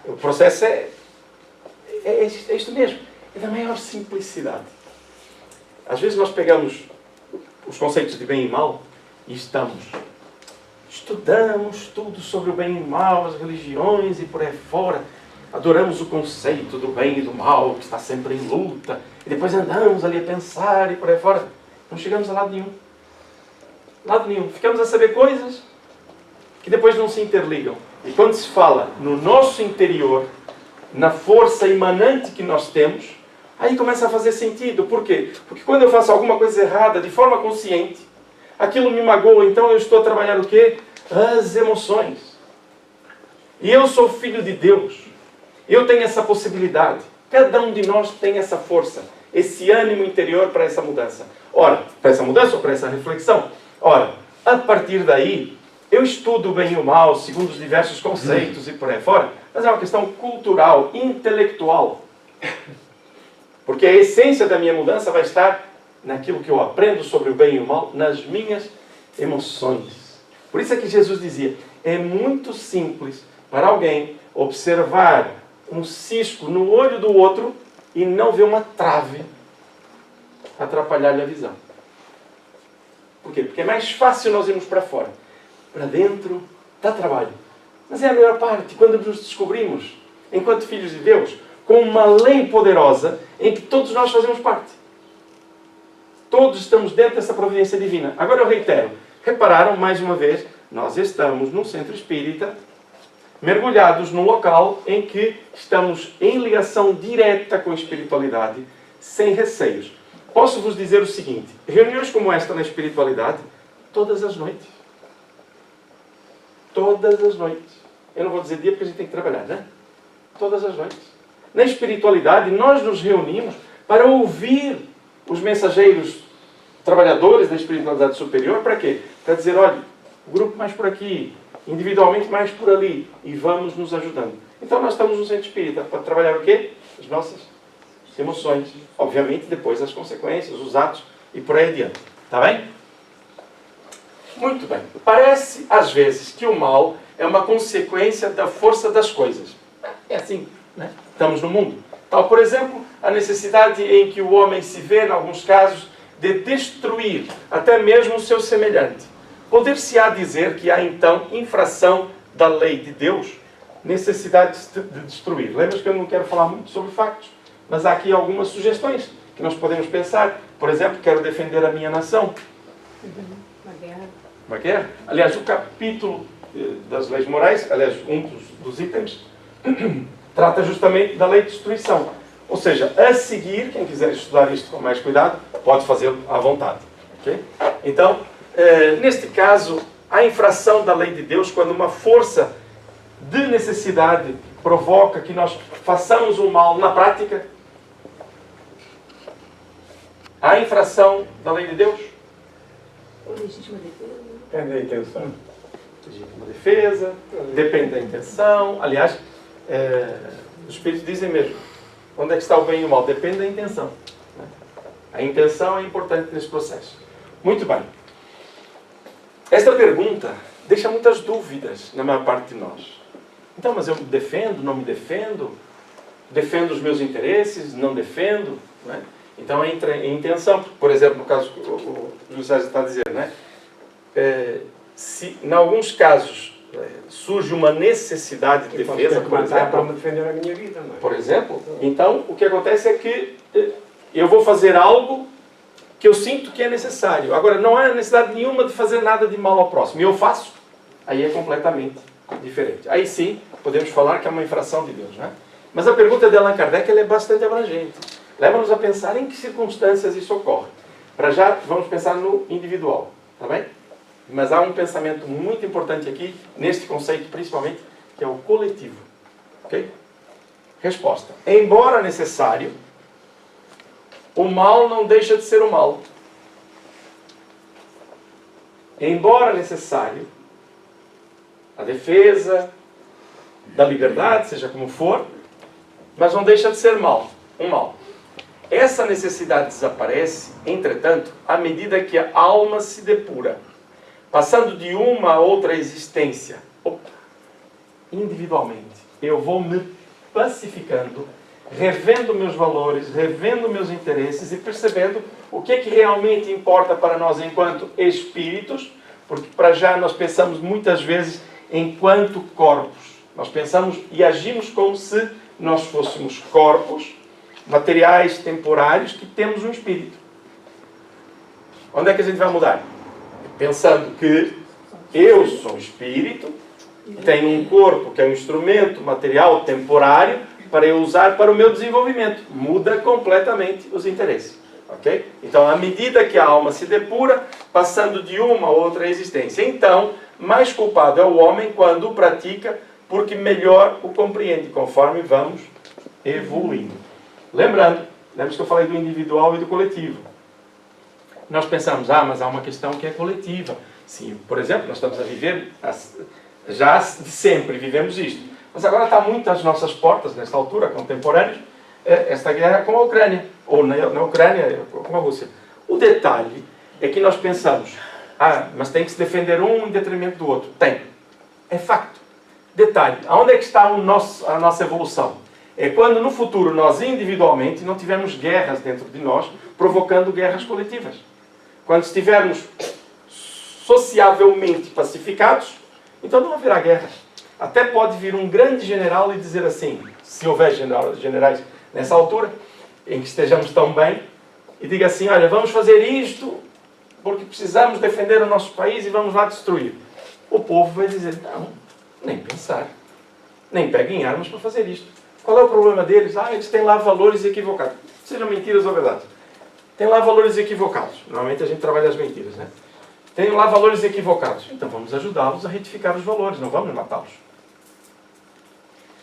O processo é isto mesmo. É da maior simplicidade. Às vezes nós pegamos os conceitos de bem e mal e estudamos tudo sobre o bem e o mal, as religiões e por aí fora. Adoramos o conceito do bem e do mal, que está sempre em luta. E depois andamos ali a pensar e por aí fora. Não chegamos a lado nenhum. Lado nenhum. Ficamos a saber coisas que depois não se interligam. E quando se fala no nosso interior, na força imanente que nós temos, aí começa a fazer sentido. Por quê? Porque quando eu faço alguma coisa errada, de forma consciente, aquilo me magoa, então eu estou a trabalhar o quê? As emoções. E eu sou filho de Deus. Eu tenho essa possibilidade. Cada um de nós tem essa força, esse ânimo interior para essa mudança. Ora, para essa mudança ou para essa reflexão? Ora, a partir daí, eu estudo o bem e o mal, segundo os diversos conceitos e por aí fora, mas é uma questão cultural, intelectual. Porque a essência da minha mudança vai estar naquilo que eu aprendo sobre o bem e o mal, nas minhas emoções. Por isso é que Jesus dizia, é muito simples para alguém observar um cisco no olho do outro e não ver uma trave atrapalhar-lhe a visão. Por quê? Porque é mais fácil nós irmos para fora. Para dentro dá trabalho. Mas é a melhor parte, quando nos descobrimos, enquanto filhos de Deus, com uma lei poderosa em que todos nós fazemos parte. Todos estamos dentro dessa providência divina. Agora eu reitero. Repararam, mais uma vez, nós estamos num centro espírita, mergulhados num local em que estamos em ligação direta com a espiritualidade, sem receios. Posso vos dizer o seguinte, reuniões como esta na espiritualidade, todas as noites. Todas as noites. Eu não vou dizer dia porque a gente tem que trabalhar, né? Todas as noites. Na espiritualidade, nós nos reunimos para ouvir os mensageiros trabalhadores da espiritualidade superior. Para quê? Para dizer, olha, o grupo mais por aqui, individualmente mais por ali, e vamos nos ajudando. Então nós estamos no centro espírita para trabalhar o quê? As nossas emoções. Obviamente, depois as consequências, os atos e por aí adiante. Está bem? Muito bem. Parece, às vezes, que o mal é uma consequência da força das coisas. É assim, né? Estamos no mundo. Tal, por exemplo, a necessidade em que o homem se vê, em alguns casos, de destruir até mesmo o seu semelhante. Poder-se-á dizer que há, então, infração da lei de Deus, necessidade de destruir. Lembra-se que eu não quero falar muito sobre factos, mas há aqui algumas sugestões que nós podemos pensar. Por exemplo, quero defender a minha nação. Uma guerra. Uma guerra? Aliás, o capítulo das leis morais, aliás, um dos itens, trata justamente da lei de destruição. Ou seja, a seguir, quem quiser estudar isto com mais cuidado, pode fazê-lo à vontade. Okay? Então, neste caso, a infração da lei de Deus, quando uma força de necessidade provoca que nós façamos o mal na prática, a infração da lei de Deus. Ou legítima defesa. É da intenção. Legítima defesa, depende da intenção. Aliás, os Espíritos dizem mesmo, onde é que está o bem e o mal? Depende da intenção. Né? A intenção é importante nesse processo. Muito bem. Esta pergunta deixa muitas dúvidas na maior parte de nós. Então, mas eu me defendo, não me defendo? Defendo os meus interesses, não defendo? Né? Então entra em intenção. Por exemplo, no caso que o José está dizendo, né? Se em alguns casos surge uma necessidade de defesa, por exemplo, para me defender a minha vida, não é? por exemplo, então o que acontece é que eu vou fazer algo que eu sinto que é necessário. Agora, não há necessidade nenhuma de fazer nada de mal ao próximo. E eu faço, aí é completamente diferente. Aí sim, podemos falar que é uma infração de Deus, né? Mas a pergunta de Allan Kardec ela é bastante abrangente. Leva-nos a pensar em que circunstâncias isso ocorre. Para já, vamos pensar no individual, tá bem? Mas há um pensamento muito importante aqui, neste conceito principalmente, que é o coletivo. Ok? Resposta. Embora necessário, o mal não deixa de ser o mal. Embora necessário, a defesa da liberdade, seja como for, mas não deixa de ser mal, um mal. Essa necessidade desaparece, entretanto, à medida que a alma se depura, passando de uma a outra existência, individualmente. Eu vou me pacificando, revendo meus valores, revendo meus interesses e percebendo o que é que realmente importa para nós enquanto espíritos, porque para já nós pensamos muitas vezes enquanto corpos. Nós pensamos e agimos como se nós fôssemos corpos materiais, temporários, que temos um espírito. Onde é que a gente vai mudar? Pensando que eu sou espírito, tenho um corpo que é um instrumento material temporário para eu usar para o meu desenvolvimento. Muda completamente os interesses. Okay? Então, à medida que a alma se depura, passando de uma a outra existência. Então, mais culpado é o homem quando o pratica, porque melhor o compreende, conforme vamos evoluindo. Lembra que eu falei do individual e do coletivo. Nós pensamos, mas há uma questão que é coletiva. Sim, por exemplo, nós estamos a viver, já de sempre vivemos isto. Mas agora está muito às nossas portas, nesta altura, contemporâneos, esta guerra com a Ucrânia, ou na Ucrânia com a Rússia. O detalhe é que nós pensamos, mas tem que se defender um em detrimento do outro. Tem. É facto. Detalhe, aonde é que está a nossa evolução? É quando no futuro nós individualmente não tivermos guerras dentro de nós, provocando guerras coletivas. Quando estivermos sociavelmente pacificados, então não haverá guerras. Até pode vir um grande general e dizer assim, se houver generais nessa altura, em que estejamos tão bem, e diga assim, olha, vamos fazer isto porque precisamos defender o nosso país e vamos lá destruir. O povo vai dizer, não, nem pensar. Nem peguem armas para fazer isto. Qual é o problema deles? Eles têm lá valores equivocados. Sejam mentiras ou verdade. Tem lá valores equivocados. Normalmente a gente trabalha as mentiras, né? Tem lá valores equivocados. Então vamos ajudá-los a retificar os valores, não vamos matá-los.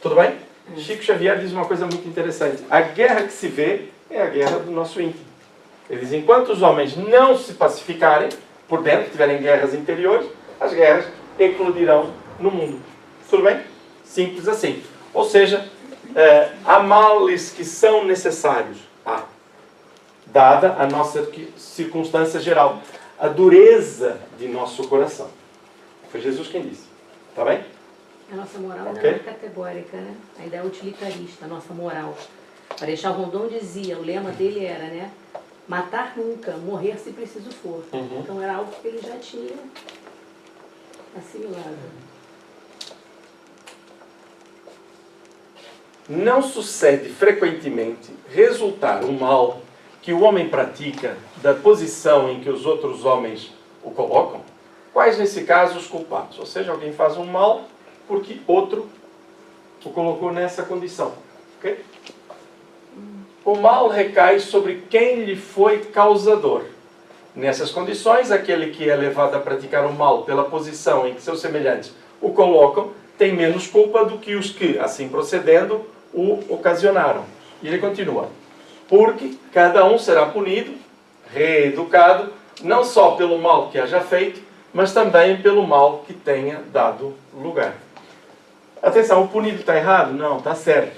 Tudo bem? Chico Xavier diz uma coisa muito interessante. A guerra que se vê é a guerra do nosso íntimo. Ele diz, enquanto os homens não se pacificarem por dentro, tiverem guerras interiores, as guerras eclodirão no mundo. Tudo bem? Simples assim. Ou seja, há males que são necessários. Dada a nossa circunstância geral. A dureza de nosso coração. Foi Jesus quem disse. Está bem? A nossa moral ainda não é categórica, né? Ainda é utilitarista, a nossa moral. Marechal Rondon dizia, o lema dele era, né? Matar nunca, morrer se preciso for. Então era algo que ele já tinha assimilado. Não sucede frequentemente resultar um mal que o homem pratica da posição em que os outros homens o colocam? Quais, nesse caso, os culpados? Ou seja, alguém faz um mal porque outro o colocou nessa condição. Okay? O mal recai sobre quem lhe foi causador. Nessas condições, aquele que é levado a praticar o mal pela posição em que seus semelhantes o colocam, tem menos culpa do que os que, assim procedendo, o ocasionaram. E ele continua. Porque cada um será punido, reeducado, não só pelo mal que haja feito, mas também pelo mal que tenha dado lugar. Atenção, o punido está errado? Não, está certo.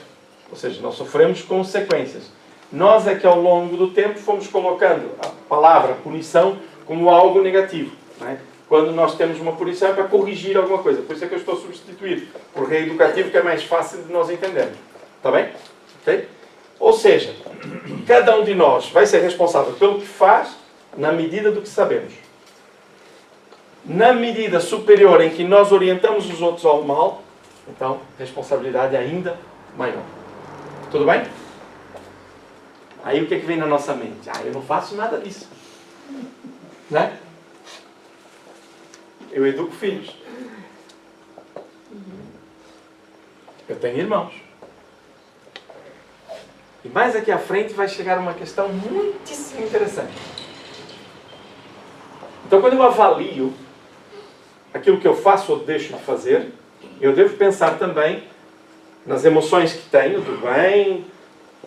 Ou seja, nós sofremos consequências. Nós é que ao longo do tempo fomos colocando a palavra punição como algo negativo. Não é? Quando nós temos uma punição é para corrigir alguma coisa. Por isso é que eu estou a substituir por reeducativo, que é mais fácil de nós entendermos. Está bem? Okay? Ou seja, cada um de nós vai ser responsável pelo que faz na medida do que sabemos. Na medida superior em que nós orientamos os outros ao mal, então, responsabilidade ainda maior. Tudo bem? Aí o que é que vem na nossa mente? Eu não faço nada disso. Né? Eu educo filhos. Eu tenho irmãos. E mais aqui à frente vai chegar uma questão muitíssimo interessante. Então, quando eu avalio aquilo que eu faço ou deixo de fazer, eu devo pensar também nas emoções que tenho do bem,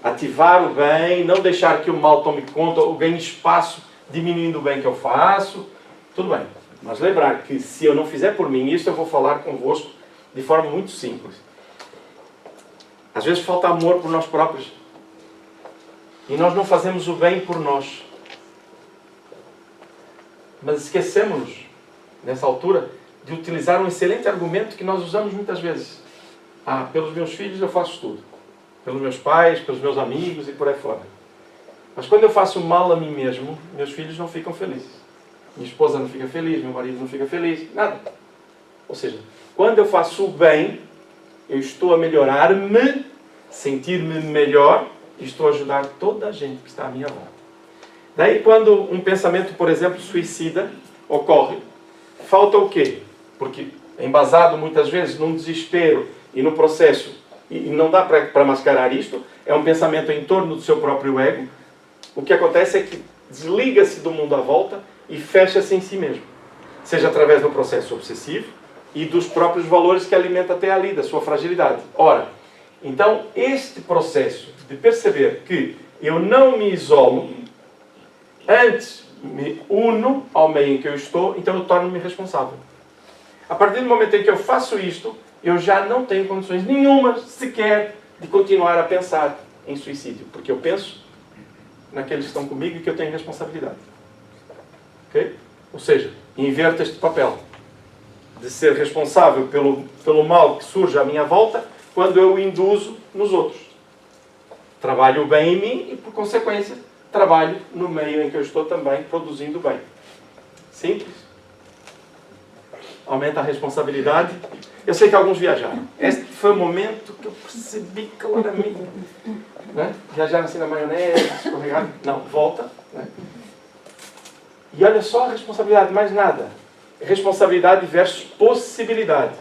ativar o bem, não deixar que o mal tome conta ou ganhe espaço diminuindo o bem que eu faço. Tudo bem. Mas lembrar que se eu não fizer por mim, isto eu vou falar convosco de forma muito simples. Às vezes falta amor por nós próprios. E nós não fazemos o bem por nós. Mas esquecemos-nos, nessa altura, de utilizar um excelente argumento que nós usamos muitas vezes. Ah, pelos meus filhos eu faço tudo. Pelos meus pais, pelos meus amigos e por aí fora. Mas quando eu faço mal a mim mesmo, meus filhos não ficam felizes. Minha esposa não fica feliz, meu marido não fica feliz, nada. Ou seja, quando eu faço o bem, eu estou a melhorar-me, sentir-me melhor e estou a ajudar toda a gente que está à minha volta. Daí quando um pensamento, por exemplo, suicida ocorre, falta o quê? Porque é embasado muitas vezes num desespero e no processo, e não dá para mascarar isto, é um pensamento em torno do seu próprio ego. O que acontece é que desliga-se do mundo à volta e fecha-se em si mesmo. Seja através do processo obsessivo e dos próprios valores que alimenta até ali, da sua fragilidade. Ora, então este processo de perceber que eu não me isolo, antes me uno ao meio em que eu estou, então eu torno-me responsável. A partir do momento em que eu faço isto, eu já não tenho condições nenhumas, sequer, de continuar a pensar em suicídio. Porque eu penso naqueles que estão comigo e que eu tenho responsabilidade. Ok? Ou seja, inverto este papel de ser responsável pelo mal que surge à minha volta quando eu o induzo nos outros. Trabalho o bem em mim e, por consequência, trabalho no meio em que eu estou também produzindo bem. Simples. Aumenta a responsabilidade. Eu sei que alguns viajaram. Este foi o momento que eu percebi claramente. Né? Viajaram assim na maionese, escorregaram. Não, volta. Né? E olha só a responsabilidade, mais nada. Responsabilidade versus possibilidade.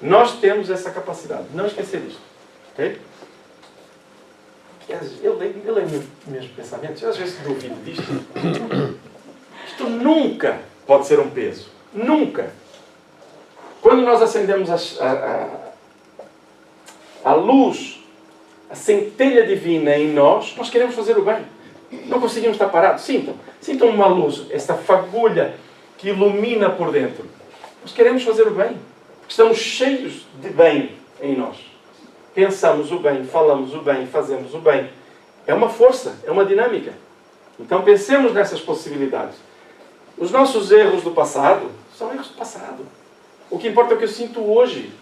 Nós temos essa capacidade. Não esquecer disto. Ok? Eu leio meus pensamentos. Eu às vezes duvido disto. Isto nunca pode ser um peso. Nunca. Quando nós acendemos a luz, a centelha divina em nós, nós queremos fazer o bem. Não conseguimos estar parados. Sintam uma luz, esta fagulha que ilumina por dentro. Nós queremos fazer o bem. Estamos cheios de bem em nós. Pensamos o bem, falamos o bem, fazemos o bem. É uma força, é uma dinâmica. Então pensemos nessas possibilidades. Os nossos erros do passado são erros do passado. O que importa é o que eu sinto hoje.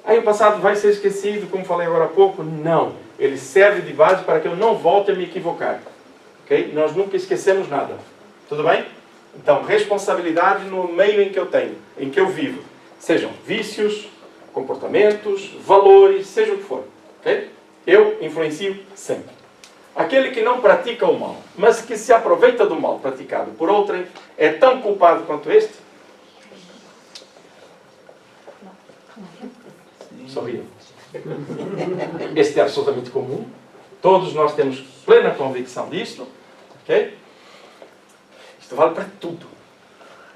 Aí o passado vai ser esquecido, como falei agora há pouco? Não. Ele serve de base para que eu não volte a me equivocar. Okay? Nós nunca esquecemos nada. Tudo bem? Então, responsabilidade no meio em que eu tenho, em que eu vivo. Sejam vícios, comportamentos, valores, seja o que for. Okay? Eu influencio sempre. Aquele que não pratica o mal, mas que se aproveita do mal praticado por outrem, é tão culpado quanto este? Sorriam. Este é absolutamente comum. Todos nós temos plena convicção disto. Ok? Isto vale para tudo.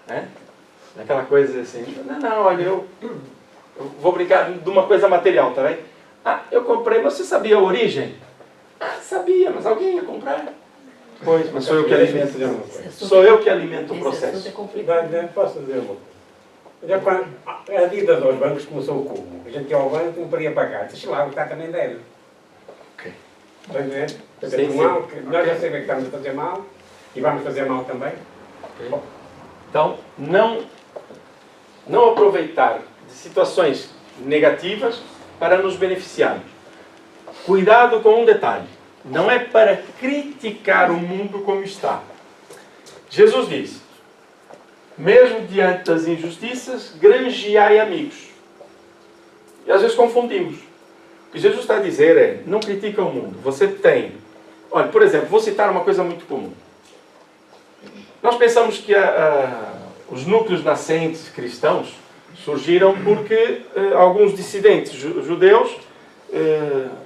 Né? Aquela coisa assim, não, olha, eu vou brincar de uma coisa material, tá bem? Ah, eu comprei, mas você sabia a origem? Ah, sabia, mas alguém ia comprar. Pois, mas sou eu que alimento. Sou eu que alimento o processo. Posso dizer uma coisa? Já quando a dívida dos bancos começou como? A gente ia ao banco e não podia pagar. Deixa lá, o Estado também deve. Ok. Está a ver? Sim, Mal, sim. nós já sabemos que estamos a fazer mal e vamos fazer mal também. Okay. Então, não aproveitar de situações negativas para nos beneficiarmos. Cuidado com um detalhe. Não é para criticar o mundo como está. Jesus diz, mesmo diante das injustiças, granjeai amigos. E às vezes confundimos. O que Jesus está a dizer é, não critica o mundo. Você tem... Olha, por exemplo, vou citar uma coisa muito comum. Nós pensamos que os núcleos nascentes cristãos surgiram porque alguns dissidentes judeus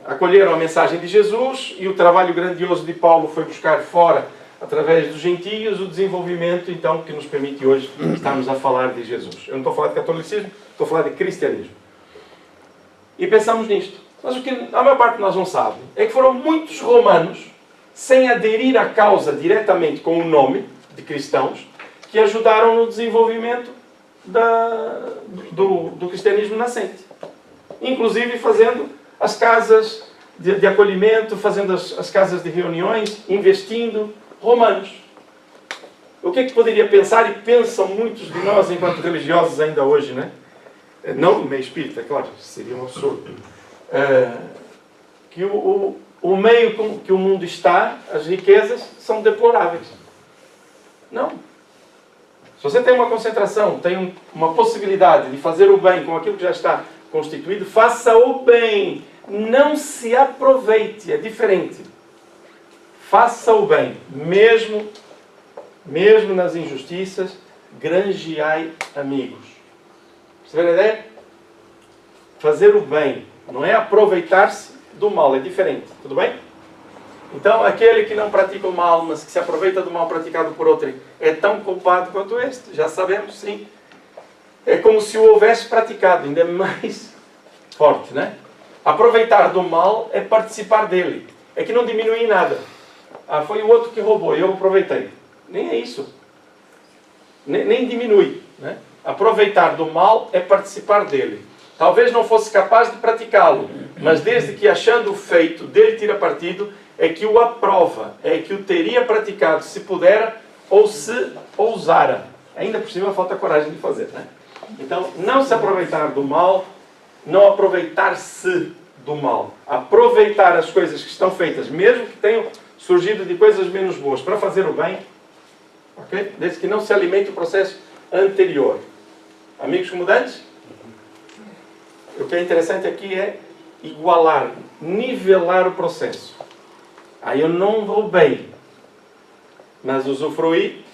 acolheram a mensagem de Jesus e o trabalho grandioso de Paulo foi buscar fora, através dos gentios, o desenvolvimento então que nos permite hoje estarmos a falar de Jesus. Eu não estou a falar de catolicismo, estou a falar de cristianismo. e pensamos nisto. Mas o que a maior parte de nós não sabe é que foram muitos romanos, sem aderir à causa diretamente com o nome de cristãos, que ajudaram no desenvolvimento do cristianismo nascente. Inclusive fazendo as casas de acolhimento, fazendo as casas de reuniões, investindo. Romanos. O que é que poderia pensar, e pensam muitos de nós enquanto religiosos ainda hoje, né? Não no meio espírita, claro, seria um absurdo. Que o meio com que o mundo está, as riquezas, são deploráveis. Não. Se você tem uma concentração, tem uma possibilidade de fazer o bem com aquilo que já está constituído, faça o bem. Não se aproveite, é diferente. Faça o bem, mesmo nas injustiças, granjeai amigos. Perceberam a ideia? Fazer o bem, não é aproveitar-se do mal, é diferente. Tudo bem? Então, aquele que não pratica o mal, mas que se aproveita do mal praticado por outro, é tão culpado quanto este. Já sabemos, sim. É como se o houvesse praticado, ainda é mais forte, né? Aproveitar do mal é participar dele. É que não diminui em nada. Foi o outro que roubou e eu aproveitei. Nem é isso. Nem diminui, né? Aproveitar do mal é participar dele. Talvez não fosse capaz de praticá-lo, mas desde que achando o feito dele tira partido, é que o aprova, é que o teria praticado se pudera ou se ousara. Ainda por cima falta coragem de fazer, né? Então, não se aproveitar do mal, não aproveitar-se do mal. Aproveitar as coisas que estão feitas, mesmo que tenham surgido de coisas menos boas, para fazer o bem, ok? Desde que não se alimente o processo anterior. Amigos comudantes? O que é interessante aqui é igualar, nivelar o processo. Aí eu não roubei, mas usufruí,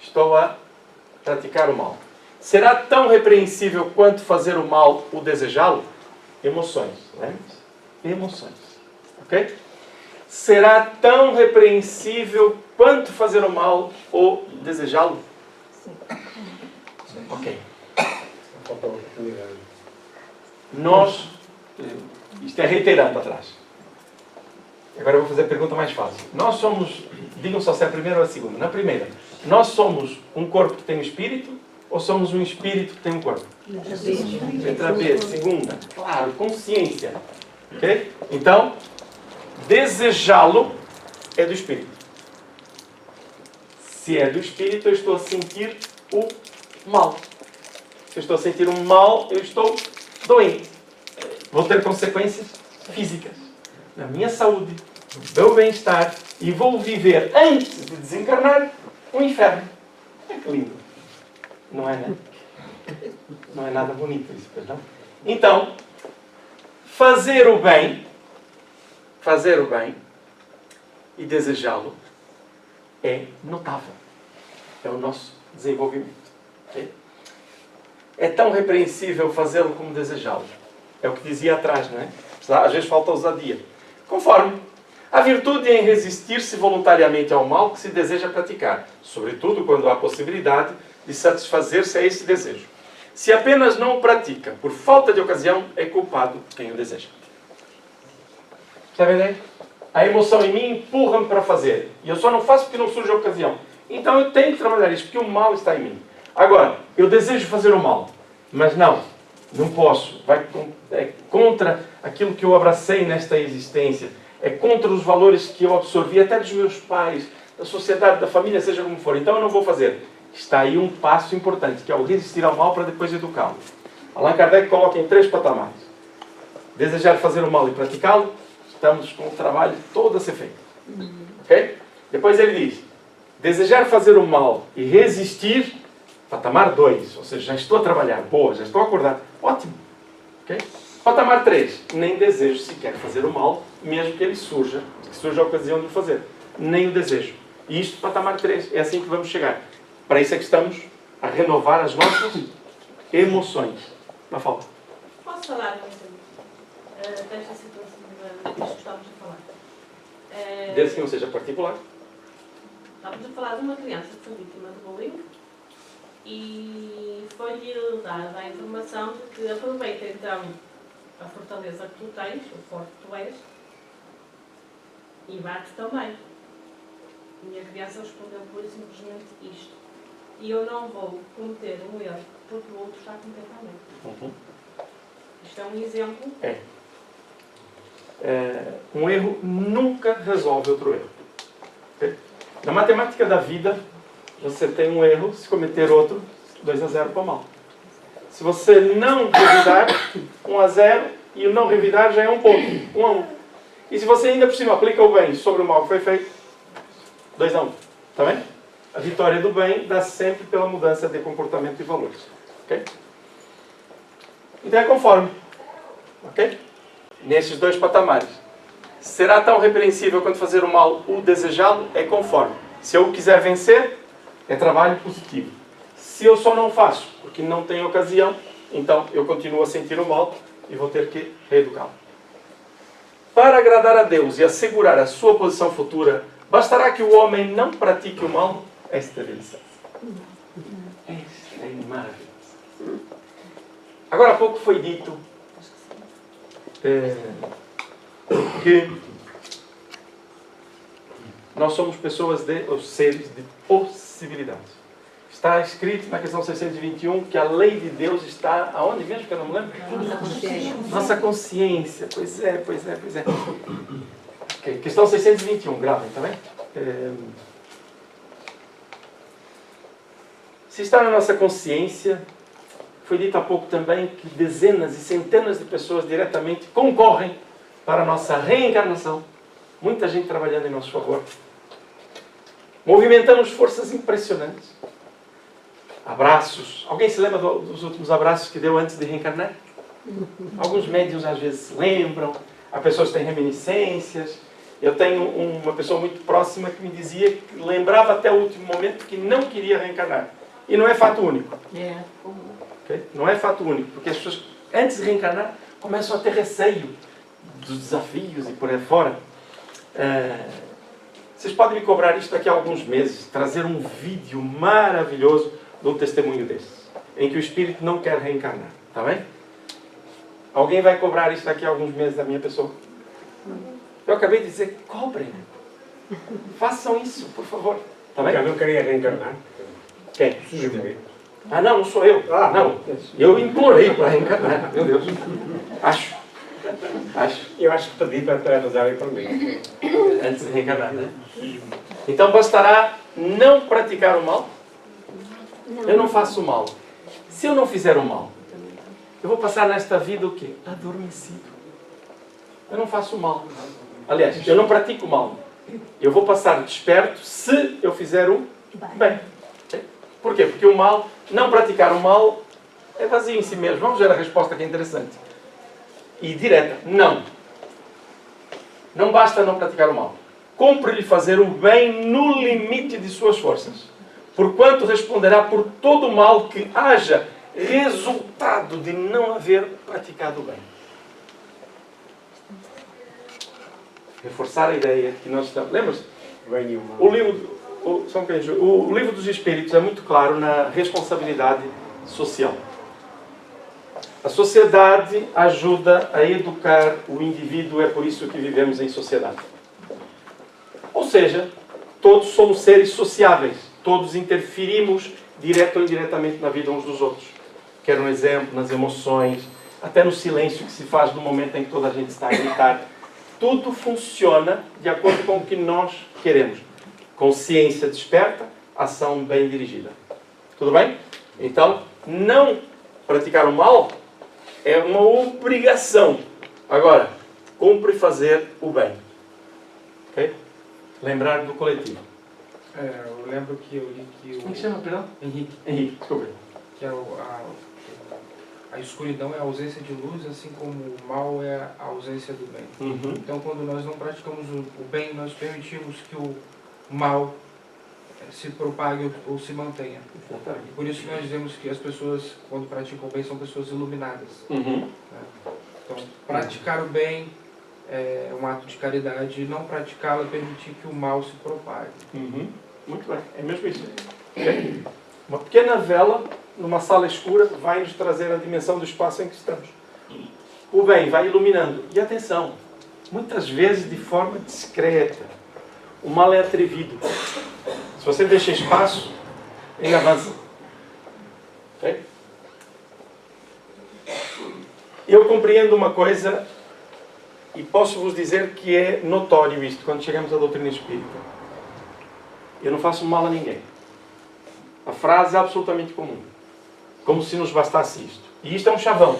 estou a praticar o mal. Será tão repreensível quanto fazer o mal o desejá-lo? Emoções, lembre-se? Emoções. Ok? Será tão repreensível quanto fazer o mal ou desejá-lo? Sim. Ok. Falta oportunidade. Nós, isto é reiterando atrás. Agora eu vou fazer a pergunta mais fácil. Nós somos, digam só se é a primeira ou a segunda. Na primeira, nós somos um corpo que tem um espírito ou somos um espírito que tem um corpo? Letra B. Segunda, claro, consciência. Ok? Então, desejá-lo é do espírito. Se é do espírito, eu estou a sentir o mal. Se eu estou a sentir o mal, eu estou doente. Vou ter consequências físicas na minha saúde, no meu bem-estar, e vou viver, antes de desencarnar, um inferno. É que lindo. Não é, né? Não é nada bonito isso, pois não? Então, fazer o bem e desejá-lo é notável. É o nosso desenvolvimento. Okay? É tão repreensível fazê-lo como desejá-lo. É o que dizia atrás, não é? Às vezes falta ousadia. Conforme a virtude em resistir-se voluntariamente ao mal que se deseja praticar, sobretudo quando há possibilidade de satisfazer-se a esse desejo. Se apenas não o pratica por falta de ocasião, é culpado quem o deseja. Sabe a ideia? A emoção em mim empurra-me para fazer. E eu só não faço porque não surge a ocasião. Então eu tenho que trabalhar isso, porque o mal está em mim. Agora, eu desejo fazer o mal, mas não posso. É contra aquilo que eu abracei nesta existência. É contra os valores que eu absorvi, até dos meus pais, da sociedade, da família, seja como for. Então eu não vou fazer. Está aí um passo importante, que é o resistir ao mal para depois educá-lo. Allan Kardec coloca em 3 patamares. Desejar fazer o mal e praticá-lo, estamos com o trabalho todo a ser feito. Ok? Depois ele diz, desejar fazer o mal e resistir, patamar 2, ou seja, já estou a trabalhar, boa, já estou a acordar, ótimo. Okay? Patamar 3, nem desejo sequer fazer o mal, mesmo que ele surja a ocasião de o fazer. Nem o desejo. E isto, patamar 3, é assim que vamos chegar. Para isso é que estamos a renovar as nossas emoções. Não falta. Posso falar desta situação que estamos a falar? Desde que não seja particular. Estamos a falar de uma criança que foi vítima de bullying e foi-lhe dada a informação de que aproveita então a fortaleza que tu tens, o forte que tu és, e bate também. Minha criança respondeu por simplesmente isto. E eu não vou cometer um erro porque o outro está a cometer também. Isto é um exemplo. Um erro nunca resolve outro erro. Okay? Na matemática da vida, você tem um erro, se cometer outro, 2-0 para o mal. Se você não revidar, 1-0, e o não revidar já é 1 ponto, 1-1. E se você ainda por cima aplica o bem sobre o mal que foi feito, 2-1. Está bem? A vitória do bem dá sempre pela mudança de comportamento e valores. Ok? Então é conforme. Ok? Nesses dois patamares. Será tão repreensível quanto fazer o mal o desejá-lo? É conforme. Se eu o quiser vencer, é trabalho positivo. Se eu só não faço porque não tenho ocasião, então eu continuo a sentir o mal e vou ter que reeducá-lo. Para agradar a Deus e assegurar a sua posição futura, bastará que o homem não pratique o mal? Esta é deliciosa. Esta é maravilhosa. Agora há pouco foi dito que nós somos pessoas ou seres de possibilidades. Está escrito na questão 621 que a lei de Deus está aonde mesmo, que eu não me lembro? Nossa consciência. Nossa consciência. Pois é. Okay. Questão 621, gravem, está bem? Se está na nossa consciência, foi dito há pouco também que dezenas e centenas de pessoas diretamente concorrem para a nossa reencarnação. Muita gente trabalhando em nosso favor. Movimentamos forças impressionantes. Abraços. Alguém se lembra dos últimos abraços que deu antes de reencarnar? Alguns médiuns às vezes se lembram. Há pessoas que têm reminiscências. Eu tenho uma pessoa muito próxima que me dizia que lembrava até o último momento que não queria reencarnar. E não é fato único. Okay? Não é fato único. Porque as pessoas, antes de reencarnar, começam a ter receio dos desafios e por aí fora. Vocês podem me cobrar isto daqui a alguns meses. Trazer um vídeo maravilhoso de um testemunho desses. Em que o espírito não quer reencarnar. Está bem? Alguém vai cobrar isso daqui a alguns meses da minha pessoa? Eu acabei de dizer, cobrem. Façam isso, por favor. Está bem? Eu não queria reencarnar. Quem? Sugeri. Não, não sou eu. Não. Eu implorei para reencarnar. Meu Deus. Acho. Eu acho que pedi para rezarem por mim. Antes de reencarnar, né? Então bastará não praticar o mal? Eu não faço o mal. Se eu não fizer o mal, eu vou passar nesta vida o quê? Adormecido. Eu não faço o mal. Aliás, eu não pratico o mal. Eu vou passar desperto se eu fizer o bem. Por quê? Porque o mal, não praticar o mal, é vazio em si mesmo. Vamos ver a resposta que é interessante. E direta. Não. Não basta não praticar o mal. Cumpre-lhe fazer o bem no limite de suas forças. Porquanto responderá por todo o mal que haja resultado de não haver praticado o bem. Reforçar a ideia que nós estamos... Lembra-se? O livro dos Espíritos é muito claro na responsabilidade social. A sociedade ajuda a educar o indivíduo, é por isso que vivemos em sociedade. Ou seja, todos somos seres sociáveis, todos interferimos direto ou indiretamente na vida uns dos outros. Quer um exemplo, nas emoções, até no silêncio que se faz no momento em que toda a gente está a gritar. Tudo funciona de acordo com o que nós queremos. Consciência desperta, ação bem dirigida. Tudo bem? Então, não praticar o mal é uma obrigação. Agora, cumpre fazer o bem. Ok? Lembrar do coletivo. Eu lembro que eu li que Como é que chama, perdão? Henrique, desculpa. que a escuridão é a ausência de luz, assim como o mal é a ausência do bem. Uhum. Então, quando nós não praticamos o bem, nós permitimos que o mal se propague ou se mantenha. Exatamente. E por isso que nós dizemos que as pessoas, quando praticam o bem, são pessoas iluminadas. Uhum. Então, praticar o bem é um ato de caridade, e não praticá-lo é permitir que o mal se propague. Uhum. Muito bem, é mesmo isso. Okay? Uma pequena vela numa sala escura vai nos trazer a dimensão do espaço em que estamos. o bem vai iluminando. E atenção, muitas vezes de forma discreta. O mal é atrevido. Se você deixa espaço, ele avança. Ok? Eu compreendo uma coisa e posso vos dizer que é notório isto quando chegamos à doutrina espírita. Eu não faço mal a ninguém. A frase é absolutamente comum. Como se nos bastasse isto. E isto é um chavão.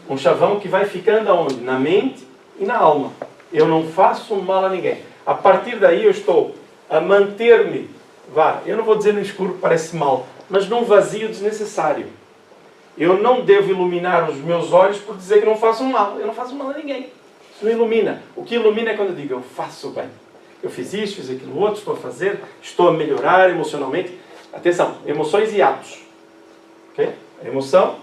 Um chavão que vai ficando aonde? Na mente e na alma. Eu não faço mal a ninguém. A partir daí eu estou a manter-me, eu não vou dizer no escuro, parece mal, mas num vazio desnecessário. Eu não devo iluminar os meus olhos por dizer que não faço mal. Eu não faço mal a ninguém. Isso não ilumina. O que ilumina é quando eu digo, eu faço bem. Eu fiz isto, fiz aquilo outro, estou a fazer, estou a melhorar emocionalmente. Atenção, emoções e atos. Okay? A emoção,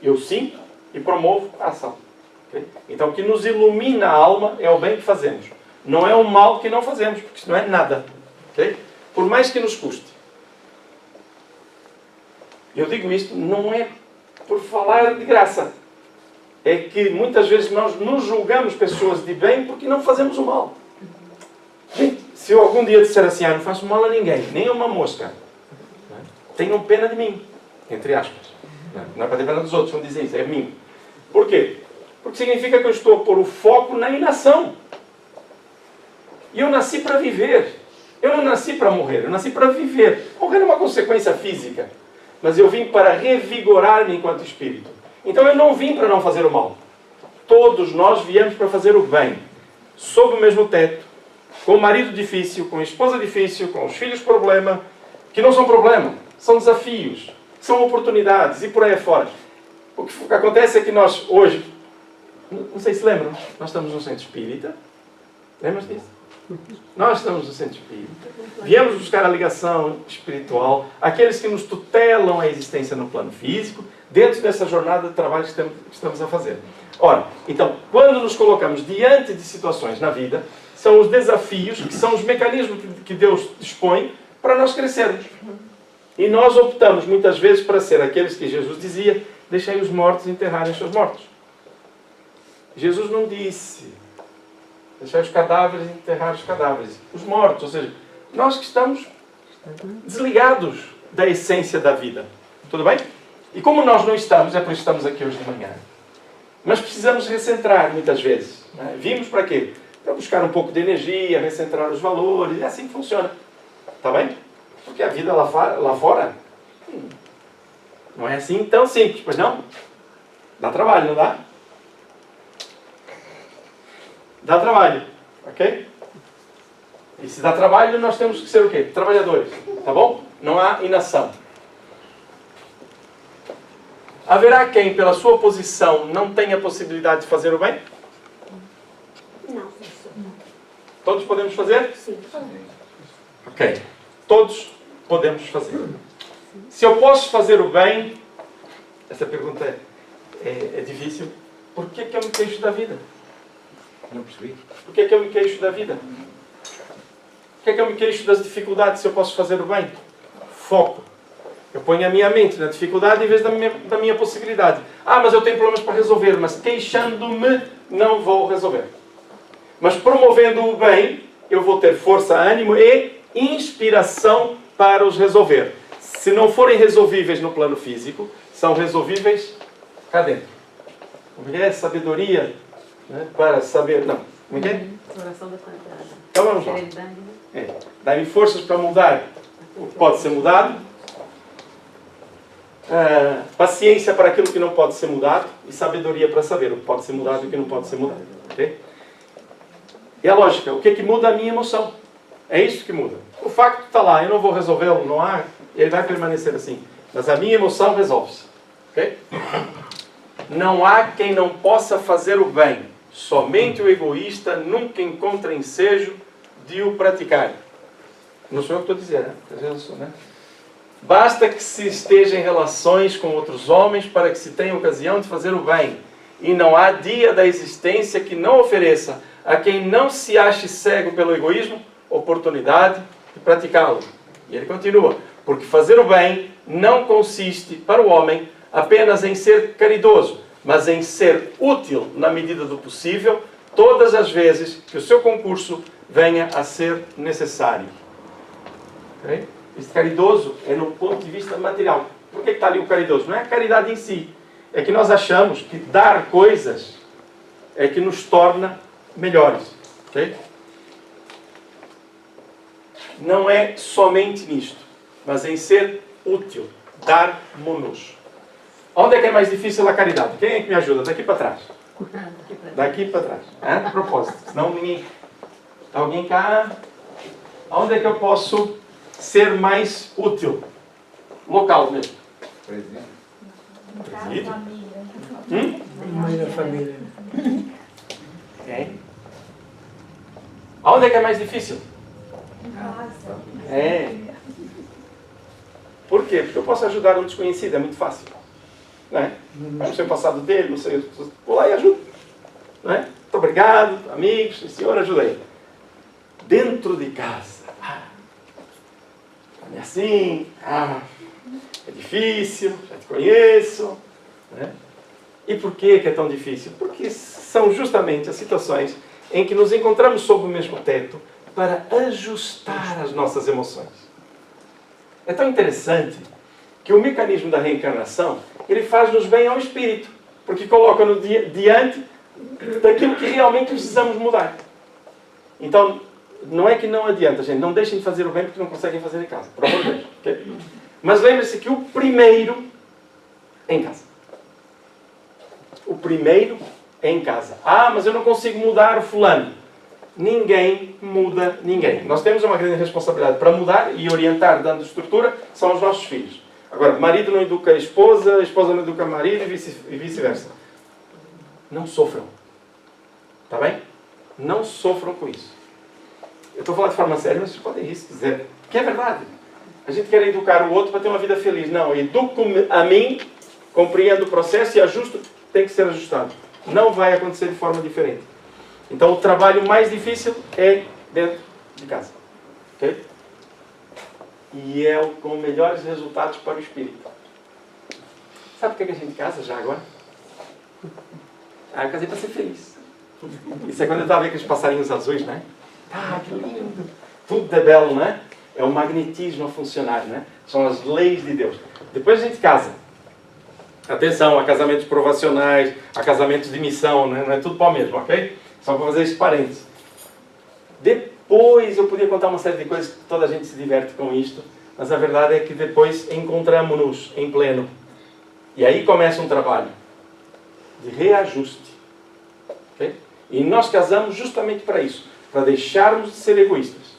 eu sinto e promovo a ação. Okay? Então o que nos ilumina a alma é o bem que fazemos. Não é o mal que não fazemos, porque isso não é nada. Okay? Por mais que nos custe. Eu digo isto, não é por falar de graça. É que muitas vezes nós nos julgamos pessoas de bem porque não fazemos o mal. Gente, se eu algum dia disser assim, não faço mal a ninguém, nem a uma mosca, tenham pena de mim, entre aspas. Não é para ter pena dos outros, não dizem isso, é mim. Por quê? Porque significa que eu estou a pôr o foco na inação. E eu nasci para viver. Eu não nasci para morrer, eu nasci para viver. Morrer é uma consequência física. Mas eu vim para revigorar-me enquanto espírito. Então eu não vim para não fazer o mal. Todos nós viemos para fazer o bem. Sob o mesmo teto. Com o marido difícil, com a esposa difícil, com os filhos problema. Que não são problema, são desafios. São oportunidades e por aí fora. O que acontece é que nós hoje, não sei se lembram, nós estamos no centro espírita. Lembram-se disso? Nós estamos no centro espírita. Viemos buscar a ligação espiritual, aqueles que nos tutelam a existência no plano físico, dentro dessa jornada de trabalho que estamos a fazer. Ora, então, quando nos colocamos diante de situações na vida, são os desafios, que são os mecanismos que Deus dispõe para nós crescermos. E nós optamos muitas vezes para ser aqueles que Jesus dizia, deixai os mortos enterrarem os seus mortos. Jesus não disse, deixai os cadáveres enterrar os cadáveres. Os mortos, ou seja, nós que estamos desligados da essência da vida. Tudo bem? E como nós não estamos, é por isso que estamos aqui hoje de manhã. Mas precisamos recentrar muitas vezes. Né? Vimos para quê? Para buscar um pouco de energia, recentrar os valores, é assim que funciona. Está bem? Porque a vida lá fora não é assim tão simples, pois não? Dá trabalho, não dá? Dá trabalho, ok? E se dá trabalho, nós temos que ser o quê? Trabalhadores, tá bom? Não há inação. Haverá quem, pela sua posição, não tenha possibilidade de fazer o bem? Não. Todos podemos fazer? Sim. Ok. Todos podemos fazer. Se eu posso fazer o bem, essa pergunta é difícil. Por que eu me queixo da vida? Não percebi. Por que eu me queixo da vida? Por que eu me queixo das dificuldades se eu posso fazer o bem? Foco. Eu ponho a minha mente na dificuldade em vez da minha possibilidade. Mas eu tenho problemas para resolver, mas queixando-me não vou resolver. Mas promovendo o bem, eu vou ter força, ânimo e inspiração para os resolver. Se não forem resolvíveis no plano físico, são resolvíveis cá dentro. Como é? Sabedoria, né? Para saber... Não. Como é? Oração da qualidade. Então vamos lá. Serenidade, né? Dá-me forças para mudar o que pode ser mudado. Paciência para aquilo que não pode ser mudado. E sabedoria para saber o que pode ser mudado e o que não pode ser mudado. Okay? E a lógica, o que é que muda a minha emoção? É isso que muda. O facto está lá, eu não vou resolvê-lo, não há, ele vai permanecer assim. Mas a minha emoção resolve-se. Okay? Não há quem não possa fazer o bem. Somente o egoísta nunca encontra ensejo de o praticar. Não sou eu que estou dizendo, né? Basta que se esteja em relações com outros homens para que se tenha ocasião de fazer o bem. E não há dia da existência que não ofereça a quem não se ache cego pelo egoísmo oportunidade de praticá-lo. E ele continua, porque fazer o bem não consiste para o homem apenas em ser caridoso, mas em ser útil na medida do possível, todas as vezes que o seu concurso venha a ser necessário. Okay? Este caridoso é no ponto de vista material. Por que está ali o caridoso? Não é a caridade em si. É que nós achamos que dar coisas é que nos torna melhores. Okay? Não é somente nisto, mas em ser útil. Dar-monos. Onde é que é mais difícil a caridade? Quem é que me ajuda? Daqui para trás. Daqui para trás. De propósito. Senão ninguém... Alguém cá... Onde é que eu posso ser mais útil? Local mesmo. Presídio. No meio da família. Onde é que é mais difícil? Por quê? Porque eu posso ajudar um desconhecido, é muito fácil. Não é? Não sei o passado dele, não sei... Vou lá e ajudo. Não é? Muito obrigado, amigos, o senhor ajudei. Dentro de casa. É assim, é difícil, já te conheço. Né? E por que é tão difícil? Porque são justamente as situações em que nos encontramos sob o mesmo teto para ajustar as nossas emoções. É tão interessante que o mecanismo da reencarnação, ele faz-nos bem ao espírito, porque coloca-nos diante daquilo que realmente precisamos mudar. Então, não é que não adianta, gente, não deixem de fazer o bem porque não conseguem fazer em casa, por amor de Deus. Okay? Mas lembre-se que o primeiro é em casa. O primeiro é em casa. Mas eu não consigo mudar o fulano. Ninguém muda ninguém. Nós temos uma grande responsabilidade para mudar e orientar, dando estrutura, são os nossos filhos. Agora, marido não educa a esposa não educa o marido e vice-versa. Não sofram. Está bem? Não sofram com isso. Eu estou a falar de forma séria, mas vocês podem rir se quiser. Porque é verdade. A gente quer educar o outro para ter uma vida feliz. Não, educo-me a mim, compreendo o processo e ajusto, tem que ser ajustado. Não vai acontecer de forma diferente. Então o trabalho mais difícil é dentro de casa. Ok? E é o com melhores resultados para o espírito. Sabe por que a gente casa já agora? Eu casei para ser feliz. Isso é quando eu estava vendo aqueles passarinhos azuis, né? Que lindo! Tudo é belo, né? É o magnetismo a funcionar, né? São as leis de Deus. Depois a gente casa. Atenção, há casamentos provacionais, há casamentos de missão, né? Não é tudo para o mesmo, ok? Só para fazer esse parênteses. Depois eu podia contar uma série de coisas que toda a gente se diverte com isto, mas a verdade é que depois encontramos-nos em pleno. E aí começa um trabalho de reajuste. Okay? E nós casamos justamente para isso, para deixarmos de ser egoístas.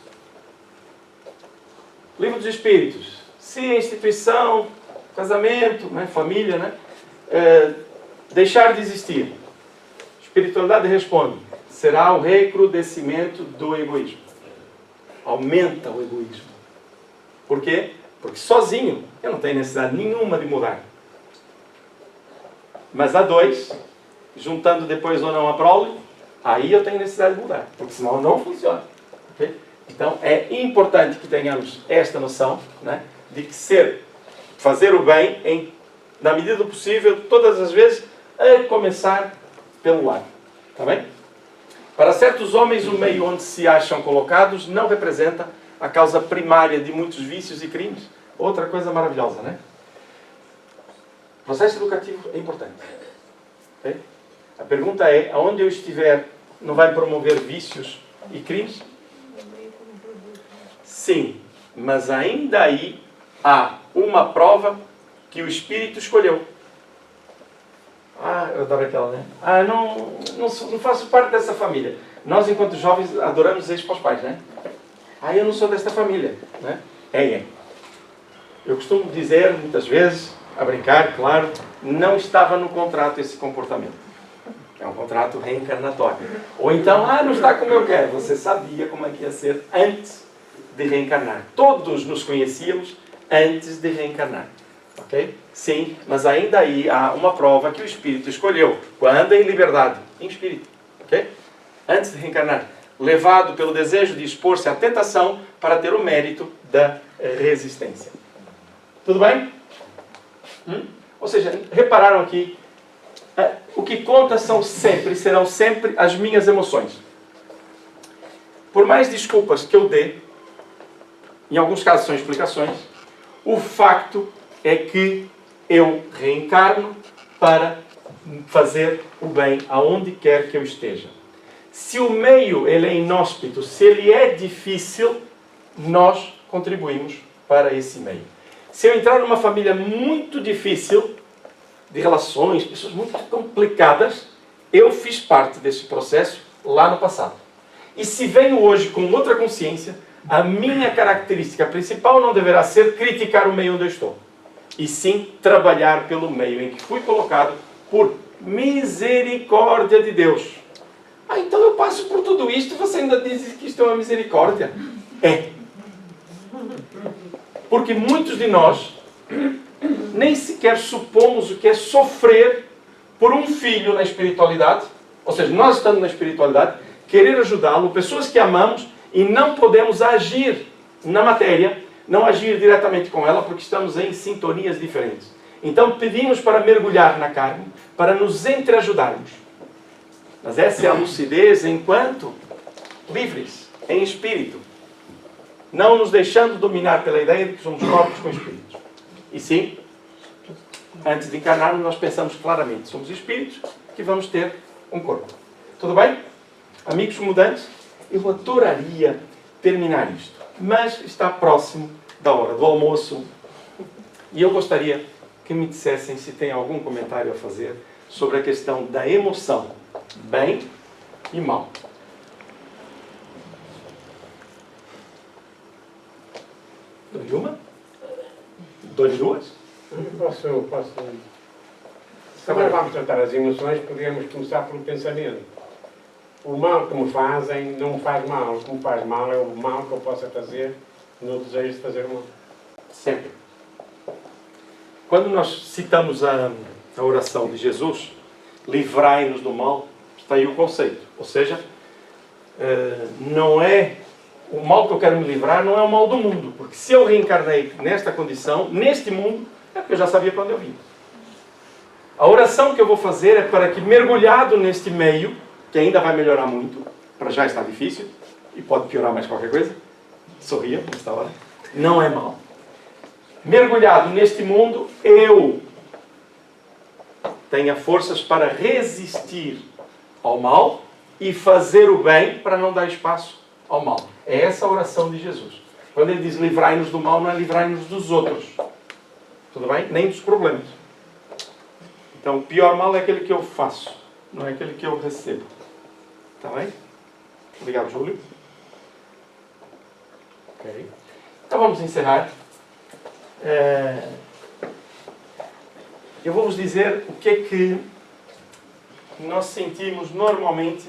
Livro dos Espíritos. Se a instituição, casamento, né, família, né, deixar de existir, a espiritualidade responde: será o recrudescimento do egoísmo. Aumenta o egoísmo. Por quê? Porque sozinho eu não tenho necessidade nenhuma de mudar. Mas a dois, juntando depois ou não a prole, aí eu tenho necessidade de mudar. Porque senão não funciona. Okay? Então é importante que tenhamos esta noção, né, de que fazer o bem, na medida do possível, todas as vezes, a começar pelo lar. Está bem? Para certos homens, o meio onde se acham colocados não representa a causa primária de muitos vícios e crimes. Outra coisa maravilhosa, né? O processo educativo é importante. Okay? A pergunta é: aonde eu estiver, não vai promover vícios e crimes? Sim, mas ainda aí há uma prova que o Espírito escolheu. Eu adoro aquela, né? Não faço parte dessa família. Nós, enquanto jovens, adoramos dizer isso para os pais, né? Eu não sou desta família, né? Eu costumo dizer, muitas vezes, a brincar, claro, não estava no contrato esse comportamento. É um contrato reencarnatório. Ou então, não está como eu quero. Você sabia como é que ia ser antes de reencarnar. Todos nos conhecíamos antes de reencarnar. Ok? Sim, mas ainda aí há uma prova que o Espírito escolheu. Quando em liberdade, em Espírito. Ok? Antes de reencarnar. Levado pelo desejo de expor-se à tentação para ter o mérito da resistência. Tudo bem? Ou seja, repararam aqui O que conta são sempre, serão sempre as minhas emoções. Por mais desculpas que eu dê, em alguns casos são explicações, o facto é que eu reencarno para fazer o bem aonde quer que eu esteja. Se o meio ele é inóspito, se ele é difícil, nós contribuímos para esse meio. Se eu entrar numa família muito difícil, de relações, pessoas muito complicadas, eu fiz parte desse processo lá no passado. E se venho hoje com outra consciência, a minha característica principal não deverá ser criticar o meio onde eu estou, e sim trabalhar pelo meio em que fui colocado por misericórdia de Deus. Então eu passo por tudo isto e você ainda diz que isto é uma misericórdia? É. Porque muitos de nós nem sequer supomos o que é sofrer por um filho na espiritualidade, ou seja, nós estamos na espiritualidade, querer ajudá-lo, pessoas que amamos, e não podemos agir na matéria, não agir diretamente com ela, porque estamos em sintonias diferentes. Então pedimos para mergulhar na carne, para nos entreajudarmos. Mas essa é a lucidez enquanto livres, em espírito. Não nos deixando dominar pela ideia de que somos corpos com espíritos. E sim, antes de encarnarmos, nós pensamos claramente. Somos espíritos que vamos ter um corpo. Tudo bem? Amigos mudantes, eu adoraria terminar isto. Mas está próximo da hora do almoço. E eu gostaria que me dissessem se tem algum comentário a fazer sobre a questão da emoção. Bem e mal. Dou-lhe uma? Dou-lhe duas? Posso. Também vamos tratar as emoções, podemos começar pelo pensamento. O mal que me fazem não me faz mal. O que me faz mal é o mal que eu possa fazer no desejo de fazer o mal. Sempre. Quando nós citamos a oração de Jesus, livrai-nos do mal, está aí o conceito. Ou seja, não é o mal que eu quero me livrar, não é o mal do mundo. Porque se eu reencarnei nesta condição, neste mundo, é porque eu já sabia para onde eu vim. A oração que eu vou fazer é para que, mergulhado neste meio, que ainda vai melhorar muito, para já está difícil, e pode piorar mais qualquer coisa, sorria nesta hora, não é mal. Mergulhado neste mundo, eu tenha forças para resistir ao mal e fazer o bem para não dar espaço ao mal. É essa a oração de Jesus. Quando ele diz livrai-nos do mal, não é livrai-nos dos outros. Tudo bem? Nem dos problemas. Então, o pior mal é aquele que eu faço, não é aquele que eu recebo. Está bem? Obrigado, Júlio. Ok. Então vamos encerrar. Eu vou vos dizer o que é que nós sentimos normalmente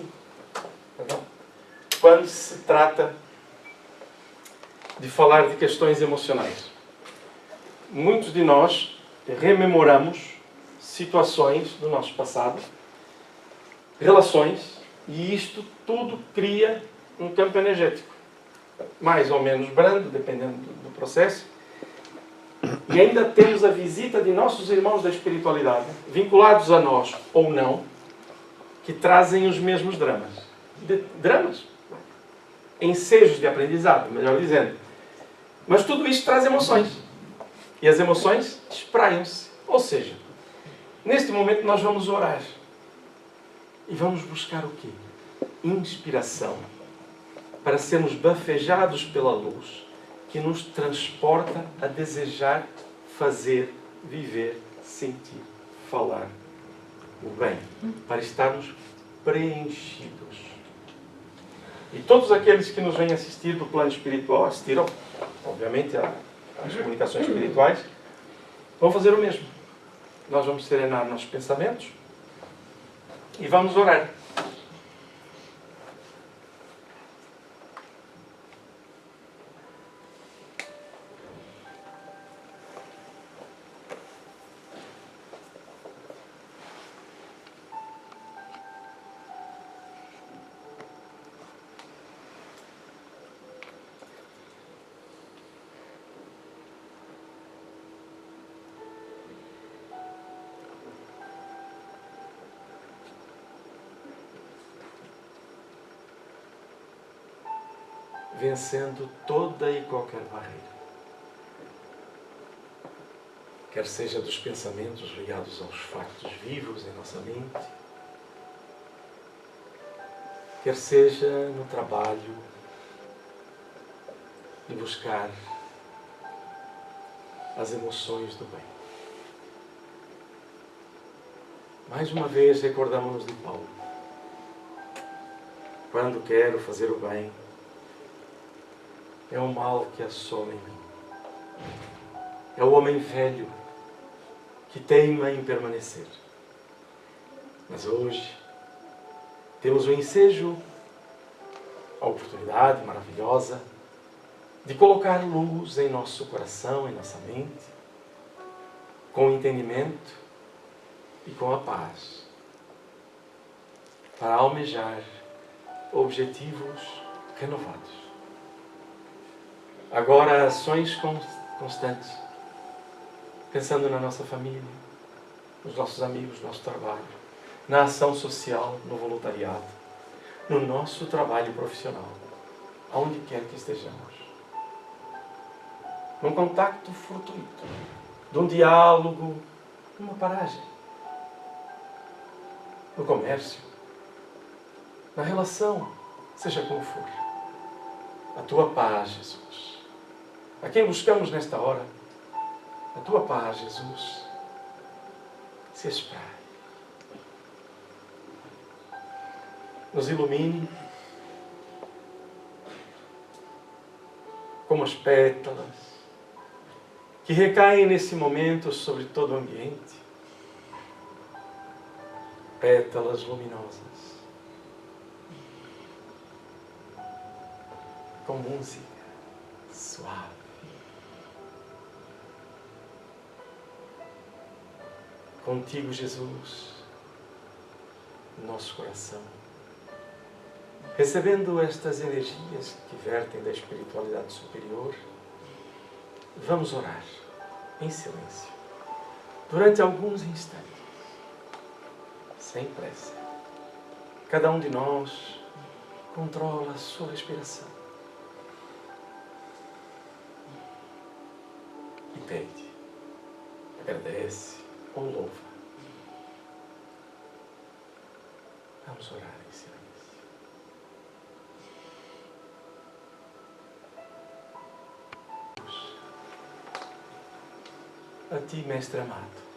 quando se trata de falar de questões emocionais. Muitos de nós rememoramos situações do nosso passado, relações, e isto tudo cria um campo energético, mais ou menos brando, dependendo do processo. E ainda temos a visita de nossos irmãos da espiritualidade, vinculados a nós ou não, que trazem os mesmos dramas. Dramas? Ensejos de aprendizado, melhor dizendo. Mas tudo isto traz emoções. E as emoções espraiam-se. Ou seja, neste momento nós vamos orar. E vamos buscar o quê? Inspiração. Para sermos bafejados pela luz que nos transporta a desejar fazer, viver, sentir, falar o bem. Para estarmos preenchidos. E todos aqueles que nos vêm assistir do plano espiritual, assistiram, obviamente, às comunicações espirituais, vão fazer o mesmo. Nós vamos serenar nossos pensamentos e vamos orar. vencendo toda e qualquer barreira. Quer seja dos pensamentos ligados aos factos vivos em nossa mente, quer seja no trabalho de buscar as emoções do bem. Mais uma vez recordamos-nos de Paulo. Quando quero fazer o bem, é o mal que assoma em mim. É o homem velho que teima em permanecer. Mas hoje temos o ensejo, a oportunidade maravilhosa de colocar luz em nosso coração, em nossa mente, com o entendimento e com a paz, para almejar objetivos renovados. Agora, ações constantes, pensando na nossa família, nos nossos amigos, no nosso trabalho, na ação social, no voluntariado, no nosso trabalho profissional, aonde quer que estejamos. Num contato fortuito, de um diálogo, numa paragem, no comércio, na relação, seja como for. A tua paz, Jesus. A quem buscamos nesta hora, a tua paz, Jesus, se espraie. Nos ilumine como as pétalas que recaem nesse momento sobre todo o ambiente. Pétalas luminosas, com música suave. Contigo, Jesus, no nosso coração, recebendo estas energias que vertem da espiritualidade superior, vamos orar em silêncio, durante alguns instantes, sem pressa. Cada um de nós controla a sua respiração e pede, agradece ou louva. Vamos orar em silêncio. A ti, Mestre amado,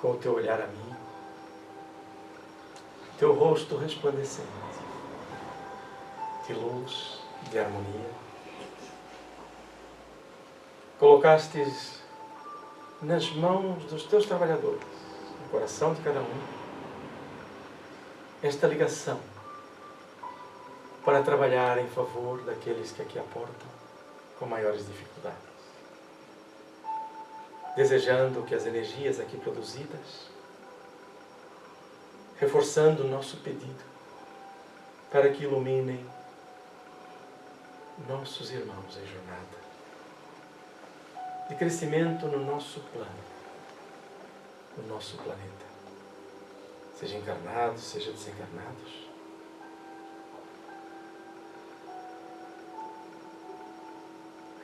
com o teu olhar amigo, teu rosto resplandecente, de luz, de harmonia, colocastes nas mãos dos teus trabalhadores, no coração de cada um, esta ligação para trabalhar em favor daqueles que aqui aportam com maiores dificuldades. Desejando que as energias aqui produzidas, reforçando o nosso pedido para que iluminem nossos irmãos em jornada de crescimento no nosso plano, no nosso planeta, seja encarnados, seja desencarnados.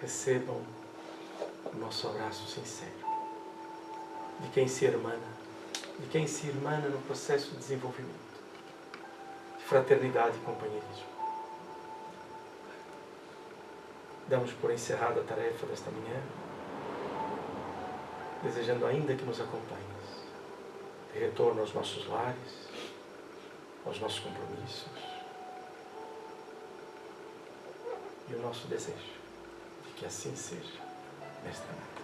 Recebam o nosso abraço sincero de quem se irmana no processo de desenvolvimento, de fraternidade e companheirismo. Damos por encerrada a tarefa desta manhã, desejando ainda que nos acompanhes, de retorno aos nossos lares, aos nossos compromissos, e o nosso desejo de que assim seja, Mestre amado.